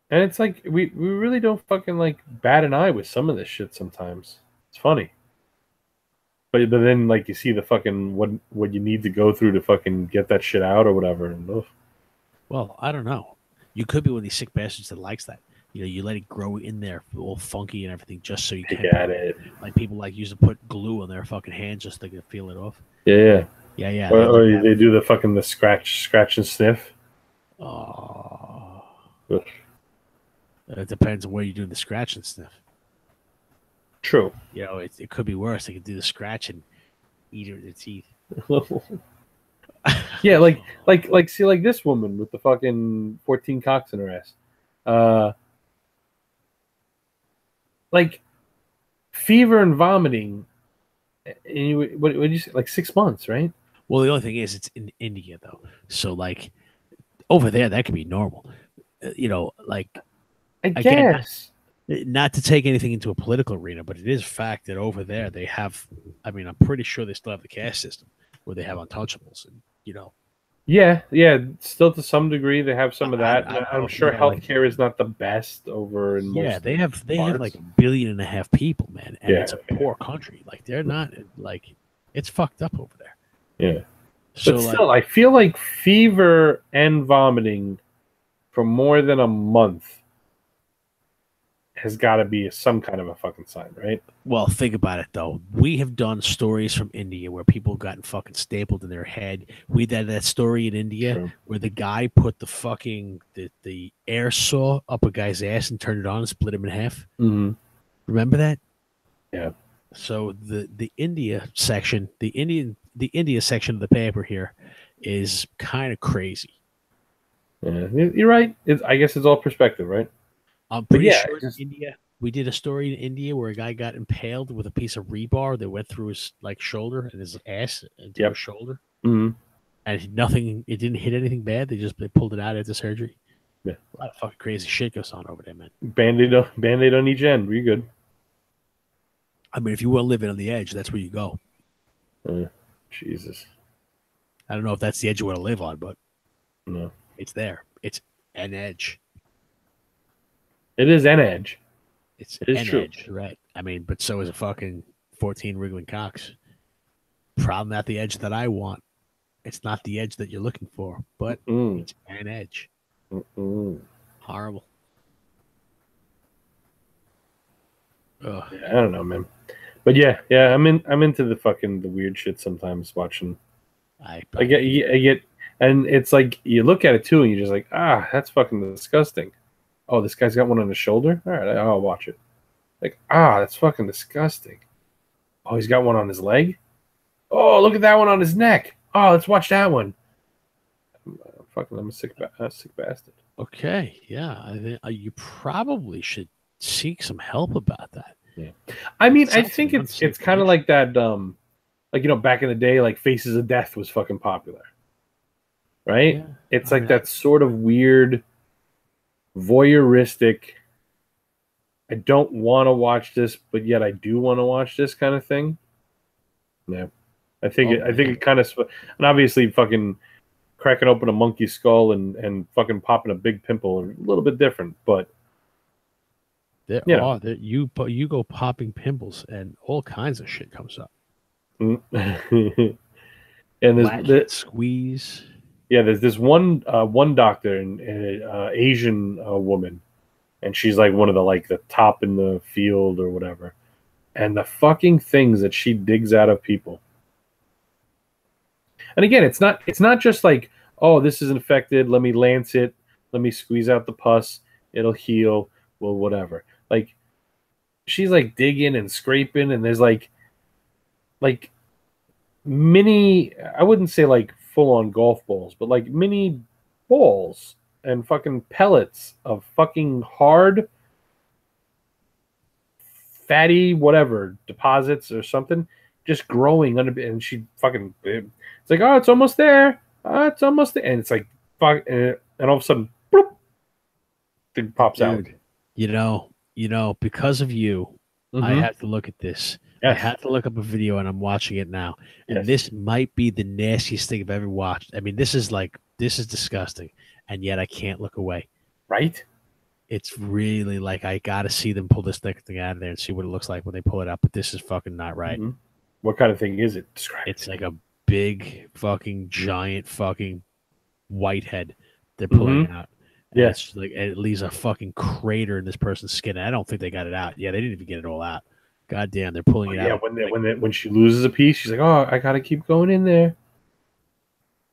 And it's like we really don't fucking like bat an eye with some of this shit sometimes. It's funny. But then like you see the fucking what you need to go through to fucking get that shit out or whatever. And, ugh. Well, I don't know. You could be one of these sick bastards that likes that. You know, you let it grow in there, all funky and everything, just so you can. Get it. Like people like used to put glue on their fucking hands just so they can feel it off. Yeah. Yeah. Or they do the fucking the scratch and sniff. Oh. Ugh. It depends on where you're doing the scratch and sniff. True. You know, it could be worse. They could do the scratch and eat it with their teeth. Yeah, like see like this woman with the fucking 14 cocks in her ass. Like fever and vomiting. And what did you say? Like 6 months, right? Well, the only thing is, it's in India though, so like over there that could be normal. You know, like I guess. Not to take anything into a political arena, but it is fact that over there they have. I mean, I'm pretty sure they still have the caste system where they have untouchables, and you know. Yeah. Still to some degree they have some of that. I'm sure healthcare is not the best over in most. Yeah, they have like 1.5 billion people, man, and it's a poor country. Like they're not like it's fucked up over there. Yeah. So but still, I feel like fever and vomiting for more than a month has got to be some kind of a fucking sign, right? Well, think about it though. We have done stories from India where people have gotten fucking stapled in their head. We did that story in India where the guy put the fucking the air saw up a guy's ass and turned it on and split him in half. Mm-hmm. Remember that? Yeah. So the India section, the India section of the paper here is kind of crazy. Yeah, you're right. I guess it's all perspective, right? I'm pretty sure in India, we did a story in India where a guy got impaled with a piece of rebar that went through his like shoulder and his ass into his shoulder. Mm-hmm. And it didn't hit anything bad. They pulled it out after surgery. Yeah. A lot of fucking crazy shit goes on over there, man. Band-aid on each end. You're good. I mean, if you want to live it on the edge, that's where you go. Jesus. I don't know if that's the edge you want to live on, but no, it's there. It's an edge. It is an edge. It is true. Edge, right. I mean, but so is a fucking 14 wriggling cocks. Problem at the edge that I want. It's not the edge that you're looking for, but it's an edge. Horrible. Yeah, I don't know, man. But yeah, I'm into the weird shit sometimes watching. I get, and it's like you look at it too, and you're just like, that's fucking disgusting. Oh, this guy's got one on his shoulder? All right, I'll watch it. Like, that's fucking disgusting. Oh, he's got one on his leg? Oh, look at that one on his neck. Oh, let's watch that one. I'm a sick bastard. Okay, yeah. I think you probably should seek some help about that. Yeah. I mean, I think it's kind of like that, like, you know, back in the day, like Faces of Death was fucking popular. Right? Yeah. It's like that sort of weird voyeuristic, I don't want to watch this, but yet I do want to watch this kind of thing. Yeah, I think it kind of, and obviously fucking cracking open a monkey's skull and fucking popping a big pimple are a little bit different, but you go popping pimples and all kinds of shit comes up. And there's squeeze. Yeah, there's this one doctor, an Asian woman, and she's like one of the top in the field or whatever. And the fucking things that she digs out of people. And again, it's not just like, oh, this is infected, let me lance it, let me squeeze out the pus, it'll heal, well, whatever. Like, she's like digging and scraping, and there's like mini, I wouldn't say like full-on golf balls, but like mini balls and fucking pellets of fucking hard, fatty, whatever, deposits or something, just growing under, and she fucking, it's like, oh, it's almost there. It's almost there. And it's like, fuck, and all of a sudden, bloop, thing pops out. You know, because of you, I have to look at this I Yes. had to look up a video, and I'm watching it now. And Yes. this might be the nastiest thing I've ever watched. I mean, this is disgusting, and yet I can't look away. Right? It's really like I got to see them pull this thing out of there and see what it looks like when they pull it out. But this is fucking not right. Mm-hmm. What kind of thing is it? Describe It's it. like a big fucking giant fucking white head they're pulling out. And Yeah. it's like it leaves a fucking crater in this person's skin. I don't think they got it out. Yeah, they didn't even get it all out. God damn, they're pulling it out. When she loses a piece, she's like, "Oh, I gotta keep going in there."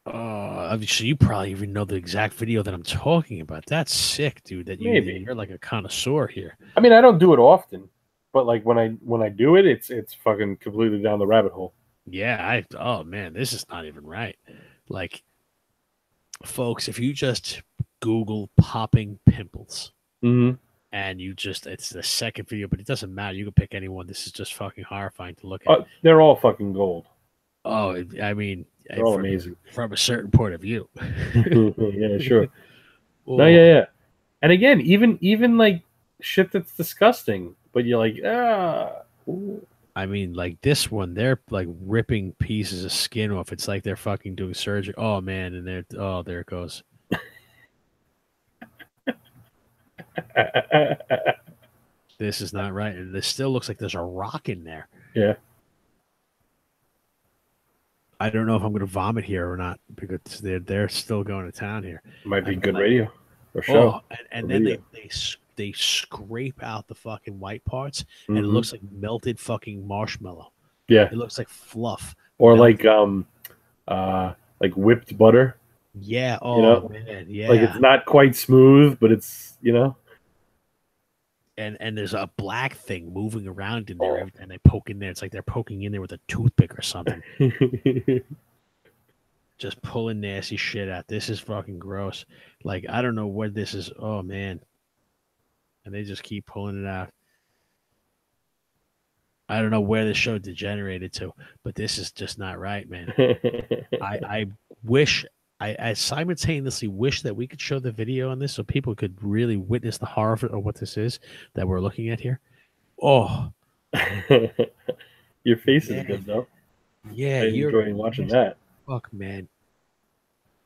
I mean, so you probably even know the exact video that I'm talking about. That's sick, dude. That you're like a connoisseur here. I mean, I don't do it often, but like when I do it, it's fucking completely down the rabbit hole. Yeah, oh man, this is not even right. Like, folks, if you just Google popping pimples, and it's the second video, but it doesn't matter. You can pick anyone. This is just fucking horrifying to look at. They're all fucking gold. Oh, I mean, they're all amazing from a certain point of view. Yeah, sure. No, yeah. And again, even like shit that's disgusting, but you're like, ooh. I mean, like this one, they're like ripping pieces of skin off. It's like they're fucking doing surgery. Oh man, and there it goes. This is not right. And this still looks like there's a rock in there. Yeah. I don't know if I'm going to vomit here or not because they're still going to town here. Might be good radio or show. And then they scrape out the fucking white parts, and it looks like melted fucking marshmallow. Yeah, it looks like fluff, or like whipped butter. Yeah. Oh man. Yeah. Like it's not quite smooth, but it's And there's a black thing moving around in there, and they poke in there. It's like they're poking in there with a toothpick or something. Just pulling nasty shit out. This is fucking gross. Like, I don't know what this is. Oh, man. And they just keep pulling it out. I don't know where the show degenerated to, but this is just not right, man. I wish... I simultaneously wish that we could show the video on this so people could really witness the horror of what this is that we're looking at here. Oh. Your face is good, though. Yeah, you're enjoying watching that. Fuck, man.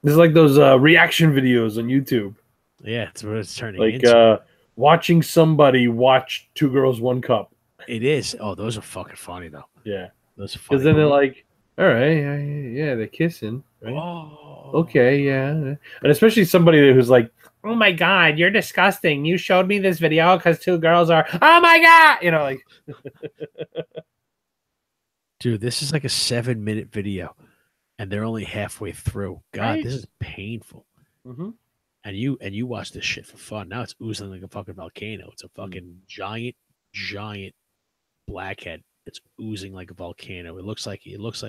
This is like those reaction videos on YouTube. Yeah, it's what it's turning into. Like watching somebody watch Two Girls, One Cup. It is. Oh, those are fucking funny, though. Yeah. Those are funny. Because then they're like, all right, yeah, they're kissing. Right? Oh. Okay, yeah. And especially somebody who's like, oh my God, you're disgusting. You showed me this video because two girls are, oh my God. Like. Dude, this is like a 7-minute video, and they're only halfway through. God, right? This is painful. And you watch this shit for fun. Now it's oozing like a fucking volcano. It's a fucking giant blackhead. It's oozing like a volcano. It looks like those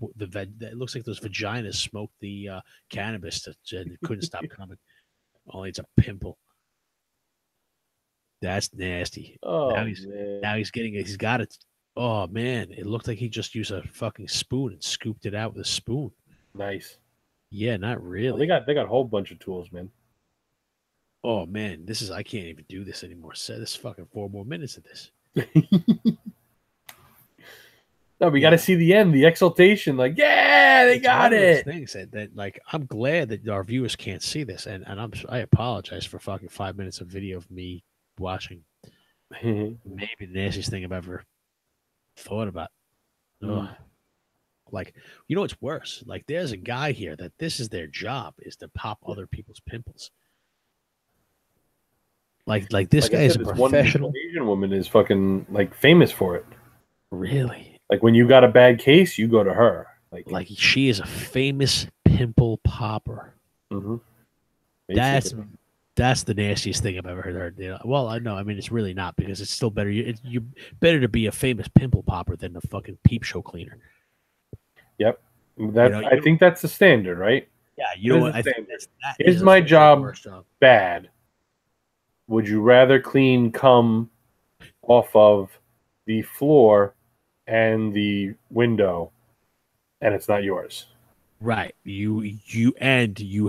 vaginas smoked the cannabis and it couldn't stop coming. Only it's a pimple. That's nasty. Oh, he's got it. Oh man, it looked like he just used a fucking spoon and scooped it out with a spoon. Nice. Yeah, not really. Well, they got a whole bunch of tools, man. Oh man, I can't even do this anymore. This fucking 4 more minutes of this. No, we got to see the end, the exaltation. Like, yeah, they got it. Things that like, I'm glad that our viewers can't see this, and I apologize for fucking 5 minutes of video of me watching. Maybe the nastiest thing I've ever thought about. Like, you know what's worse? Like, there's a guy here that this is their job, is to pop other people's pimples. Like this guy is a professional. One Asian woman is fucking like famous for it. Really? Like when you got a bad case, you go to her. Like she is a famous pimple popper. That's the nastiest thing I've ever heard. Well, I know. I mean, it's really not, because it's still better. You better to be a famous pimple popper than a fucking peep show cleaner. Yep. I think that's the standard, right? Yeah. You know what? I think is my job bad? Would you rather clean cum off of the floor and the window, and it's not yours? Right. You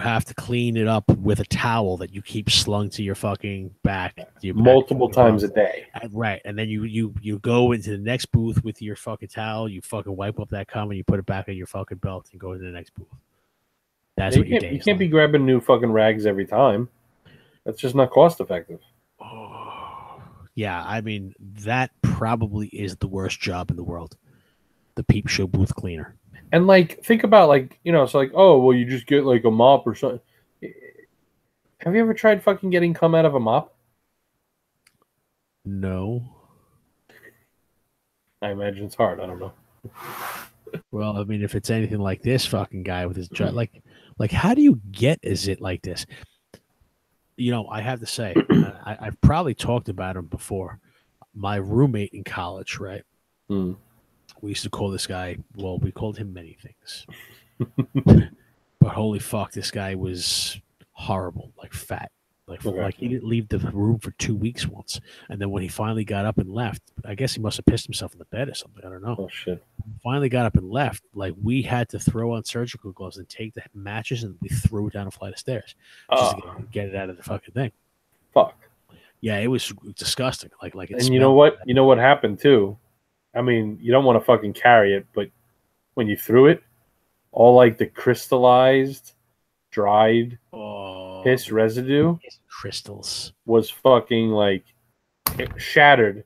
have to clean it up with a towel that you keep slung to your fucking back, to your back multiple fucking belt. times a day. Right. And then you go into the next booth with your fucking towel, you fucking wipe up that cum and you put it back on your fucking belt and go to the next booth. That's Yeah, what your day you is can't be like. grabbing new fucking rags every time. That's just not cost effective. Oh, yeah, I mean, that probably is the worst job in the world. The peep show booth cleaner. And like, think about like, it's like, oh, well, you just get like a mop or something. Have you ever tried fucking getting cum out of a mop? No. I imagine it's hard. I don't know. Well, I mean, if it's anything like this fucking guy with his like, how do you get a zit like this? I have to say, I've probably talked about him before. My roommate in college, right? Hmm. We used to call this guy. Well, we called him many things, but holy fuck, this guy was horrible, like fat. Okay. Like he didn't leave the room for 2 weeks once, and then when he finally got up and left, I guess he must have pissed himself in the bed or something. I don't know. Oh shit. Finally got up and left. Like we had to throw on surgical gloves and take the mattress and we threw it down a flight of stairs just to get it out of the fucking thing. Fuck. Yeah, it was disgusting. Like it And you know smelled. what? You know what happened too? I mean, you don't want to fucking carry it, but when you threw it, all like the crystallized, dried piss residue Crystals. was fucking like it shattered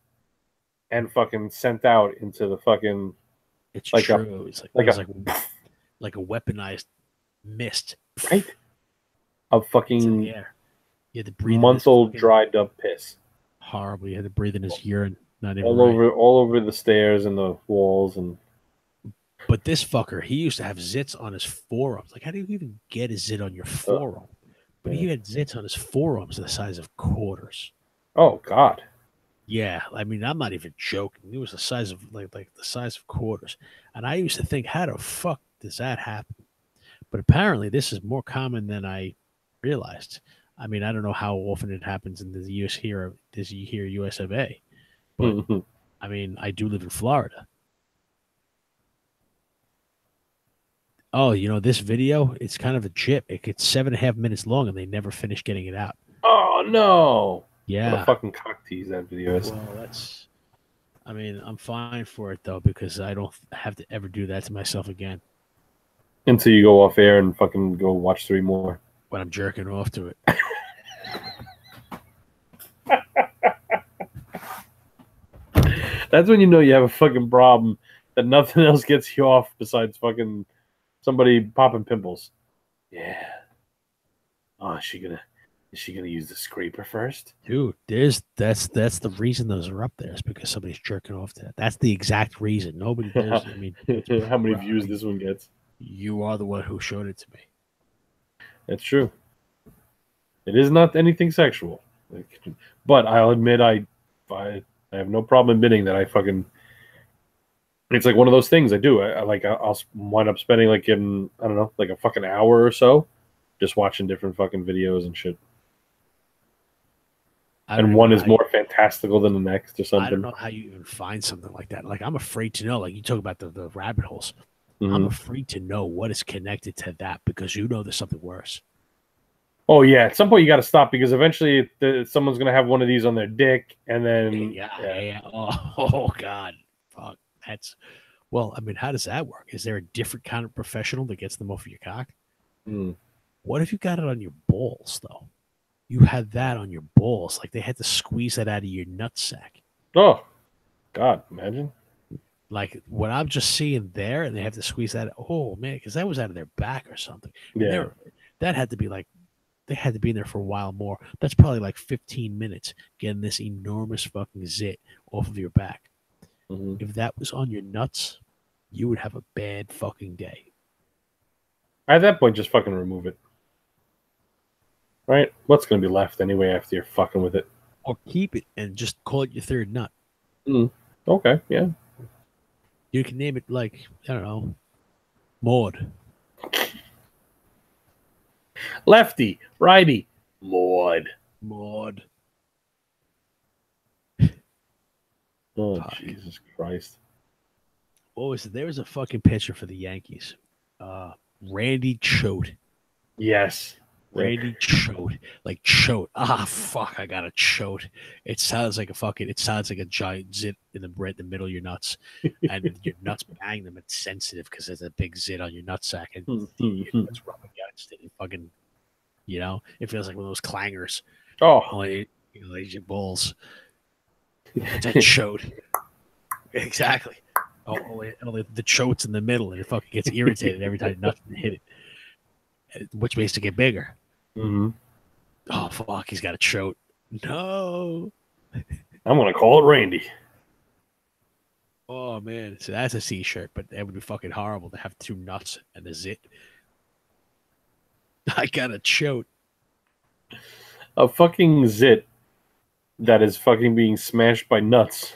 and fucking sent out into the fucking It's like true. It's like a weaponized mist. right of Into fucking the air. You had to breathe month-old dried up piss horrible. You had to breathe in his urine. Not even all over the stairs and the walls and. But this fucker, he used to have zits on his forearms. Like, how do you even get a zit on your forearm? But he had zits on his forearms the size of quarters. Oh God. Yeah, I mean, I'm not even joking. It was the size of like the size of quarters. And I used to think, how the fuck does that happen? But apparently, this is more common than I realized. I mean, I don't know how often it happens in the US here, US of A. But I mean, I do live in Florida. Oh, this video, it's kind of a chip. It gets 7.5 minutes long and they never finish getting it out. Oh no. Yeah. What a fucking cock tease that video is. Well, I'm fine for it though, because I don't have to ever do that to myself again. Until you go off air and fucking go watch 3 more. When I'm jerking off to it. That's when you know you have a fucking problem that nothing else gets you off besides fucking somebody popping pimples. Yeah. Oh, is she gonna use the scraper first? Dude, that's the reason those are up there is because somebody's jerking off to that. That's the exact reason. Nobody does. I mean, how many views this one gets? You are the one who showed it to me. That's true. It is not anything sexual, but I'll admit I have no problem admitting that I fucking. It's like one of those things I do. I'll wind up spending like I don't know, like a fucking hour or so, just watching different fucking videos and shit. And one is more fantastical than the next or something. I don't know how you even find something like that. Like I'm afraid to know. Like you talk about the rabbit holes. Mm-hmm. I'm afraid to know what is connected to that because there's something worse. Oh yeah, at some point you got to stop because eventually someone's gonna have one of these on their dick, and then yeah. Oh God, fuck. Well, I mean, how does that work? Is there a different kind of professional that gets them off of your cock? What if you got it on your balls though? You had that on your balls, like they had to squeeze that out of your nutsack. Oh God, imagine. Like what I'm just seeing there, and they have to squeeze that. Oh man, because that was out of their back or something. Yeah, that had to be like. They had to be in there for a while more. That's probably like 15 minutes getting this enormous fucking zit off of your back. Mm-hmm. If that was on your nuts, you would have a bad fucking day. At that point, just fucking remove it. Right? What's going to be left anyway after you're fucking with it? Or keep it and just call it your third nut. Okay, yeah. You can name it like, I don't know, Maud. Lefty, righty, Maud. Oh, fuck. Jesus Christ. What was it? There was a fucking pitcher for the Yankees. Randy Choate. Yes. Randy Choate. Like Choate. Ah, fuck, I got a Choate. It sounds like a giant zit in the middle of your nuts. And your nuts bang them. It's sensitive because there's a big zit on your nutsack. And your nuts rub against it. And fucking, it feels like one of those clangers. Oh. Only, like your balls. It's a Choate. Exactly. Only the Choate's in the middle, and it fucking gets irritated every time nothing hit it, which makes it get bigger. Mm-hmm. Oh fuck, he's got a Choate. No, I'm gonna call it Randy. Oh man, so that's a C-shirt, but that would be fucking horrible to have two nuts and a zit. I got a Choate. A fucking zit that is fucking being smashed by nuts.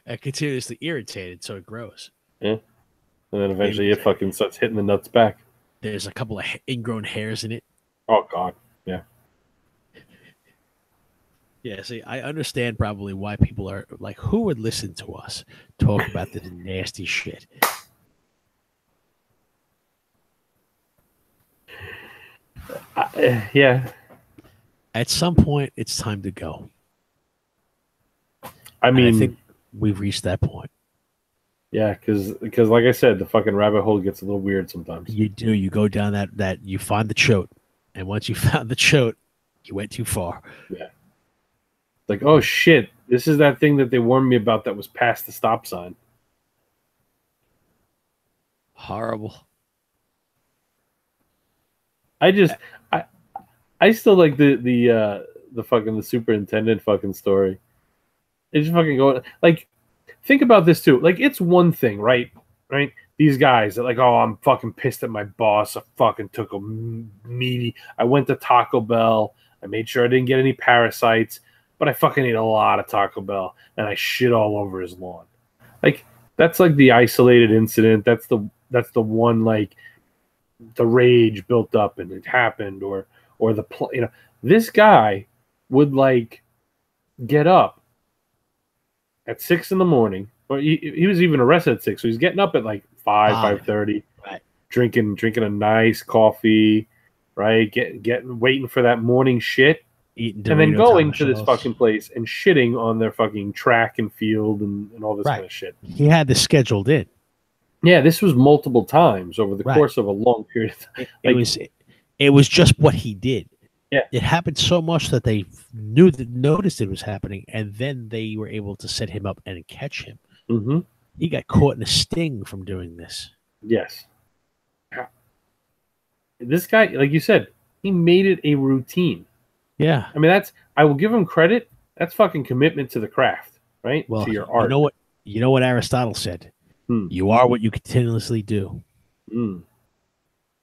And continuously irritated, so it grows. Yeah. And then eventually it fucking starts hitting the nuts back. There's a couple of ingrown hairs in it. Oh, God. Yeah. Yeah, see, I understand probably why people are like, who would listen to us talk about this nasty shit? Yeah. At some point, it's time to go. I mean, I think we've reached that point. Yeah, because like I said, the fucking rabbit hole gets a little weird sometimes. You do. You go down that you find the Choate, and once you found the Choate, you went too far. Yeah. Like, oh shit, this is that thing that they warned me about that was past the stop sign. Horrible. I still like the superintendent fucking story. It's just fucking going like, think about this too. Like, it's one thing, right? Right? These guys are like, oh, I'm fucking pissed at my boss. I fucking took a meaty. I went to Taco Bell. I made sure I didn't get any parasites, but I fucking ate a lot of Taco Bell and I shit all over his lawn. Like, that's like the isolated incident. That's the one, like, the rage built up and it happened, or this guy would like get up at 6 a.m, or he was even arrested at 6, so he's getting up at like 5:30, right, drinking a nice coffee, right, waiting for that morning shit, eating and then going to shells. this fucking place and shitting on their fucking track and field and all this kind of shit. He had this scheduled in. Yeah, this was multiple times over the course of a long period of time. It was just what he did. Yeah. It happened so much that they noticed it was happening, and then they were able to set him up and catch him. Mm-hmm. He got caught in a sting from doing this. Yes. This guy, like you said, he made it a routine. Yeah. I mean, I will give him credit. That's fucking commitment to the craft, right? Well, to your art. You know what Aristotle said? You are what you continuously do. So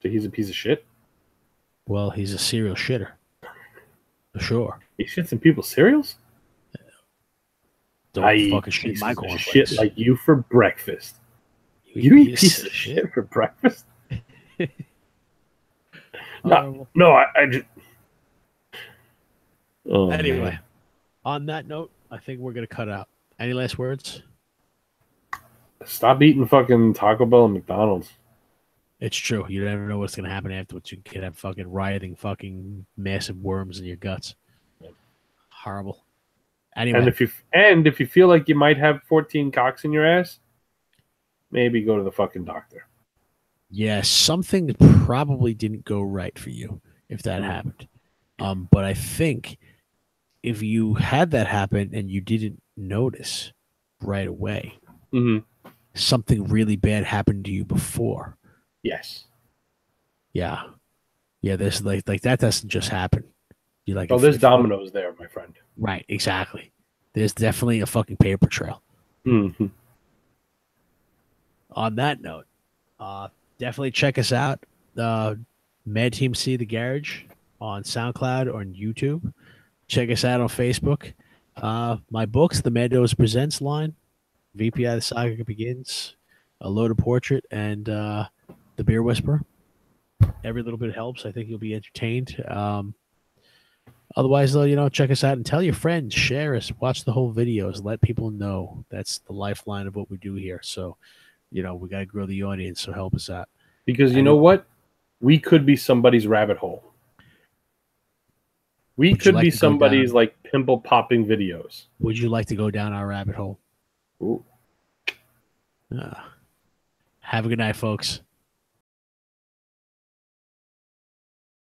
he's a piece of shit? Well, he's a serial shitter. For sure. He shits in people's cereals? Don't fucking shit my cornflakes. Shit like you for breakfast. You eat piece of shit for breakfast? No, I just... Oh, anyway, man. On that note, I think we're going to cut out. Any last words? Stop eating fucking Taco Bell and McDonald's. It's true. You never know what's going to happen afterwards. You could have fucking writhing fucking massive worms in your guts. Yeah. Horrible. Anyway. And if you feel like you might have 14 cocks in your ass, maybe go to the fucking doctor. Yeah, something probably didn't go right for you if that happened. But I think if you had that happen and you didn't notice right away, something really bad happened to you before. Yes. Yeah. Yeah, there's like that doesn't just happen. You like there's dominoes there, my friend. Right, exactly. There's definitely a fucking paper trail. Mm-hmm. On that note, definitely check us out. Mad Team C The Garage on SoundCloud or on YouTube. Check us out on Facebook. My books, The Mad Dose Presents line, VPI The Saga Begins, A Loaded Portrait, and The Beer Whisperer. Every little bit helps. I think you'll be entertained. Otherwise, though, check us out and tell your friends, share us, watch the whole videos, let people know. That's the lifeline of what we do here. So, we got to grow the audience, so help us out. Because you know what? We could be somebody's rabbit hole. We could be somebody's like pimple popping videos. Would you like to go down our rabbit hole? Ooh. Have a good night, folks.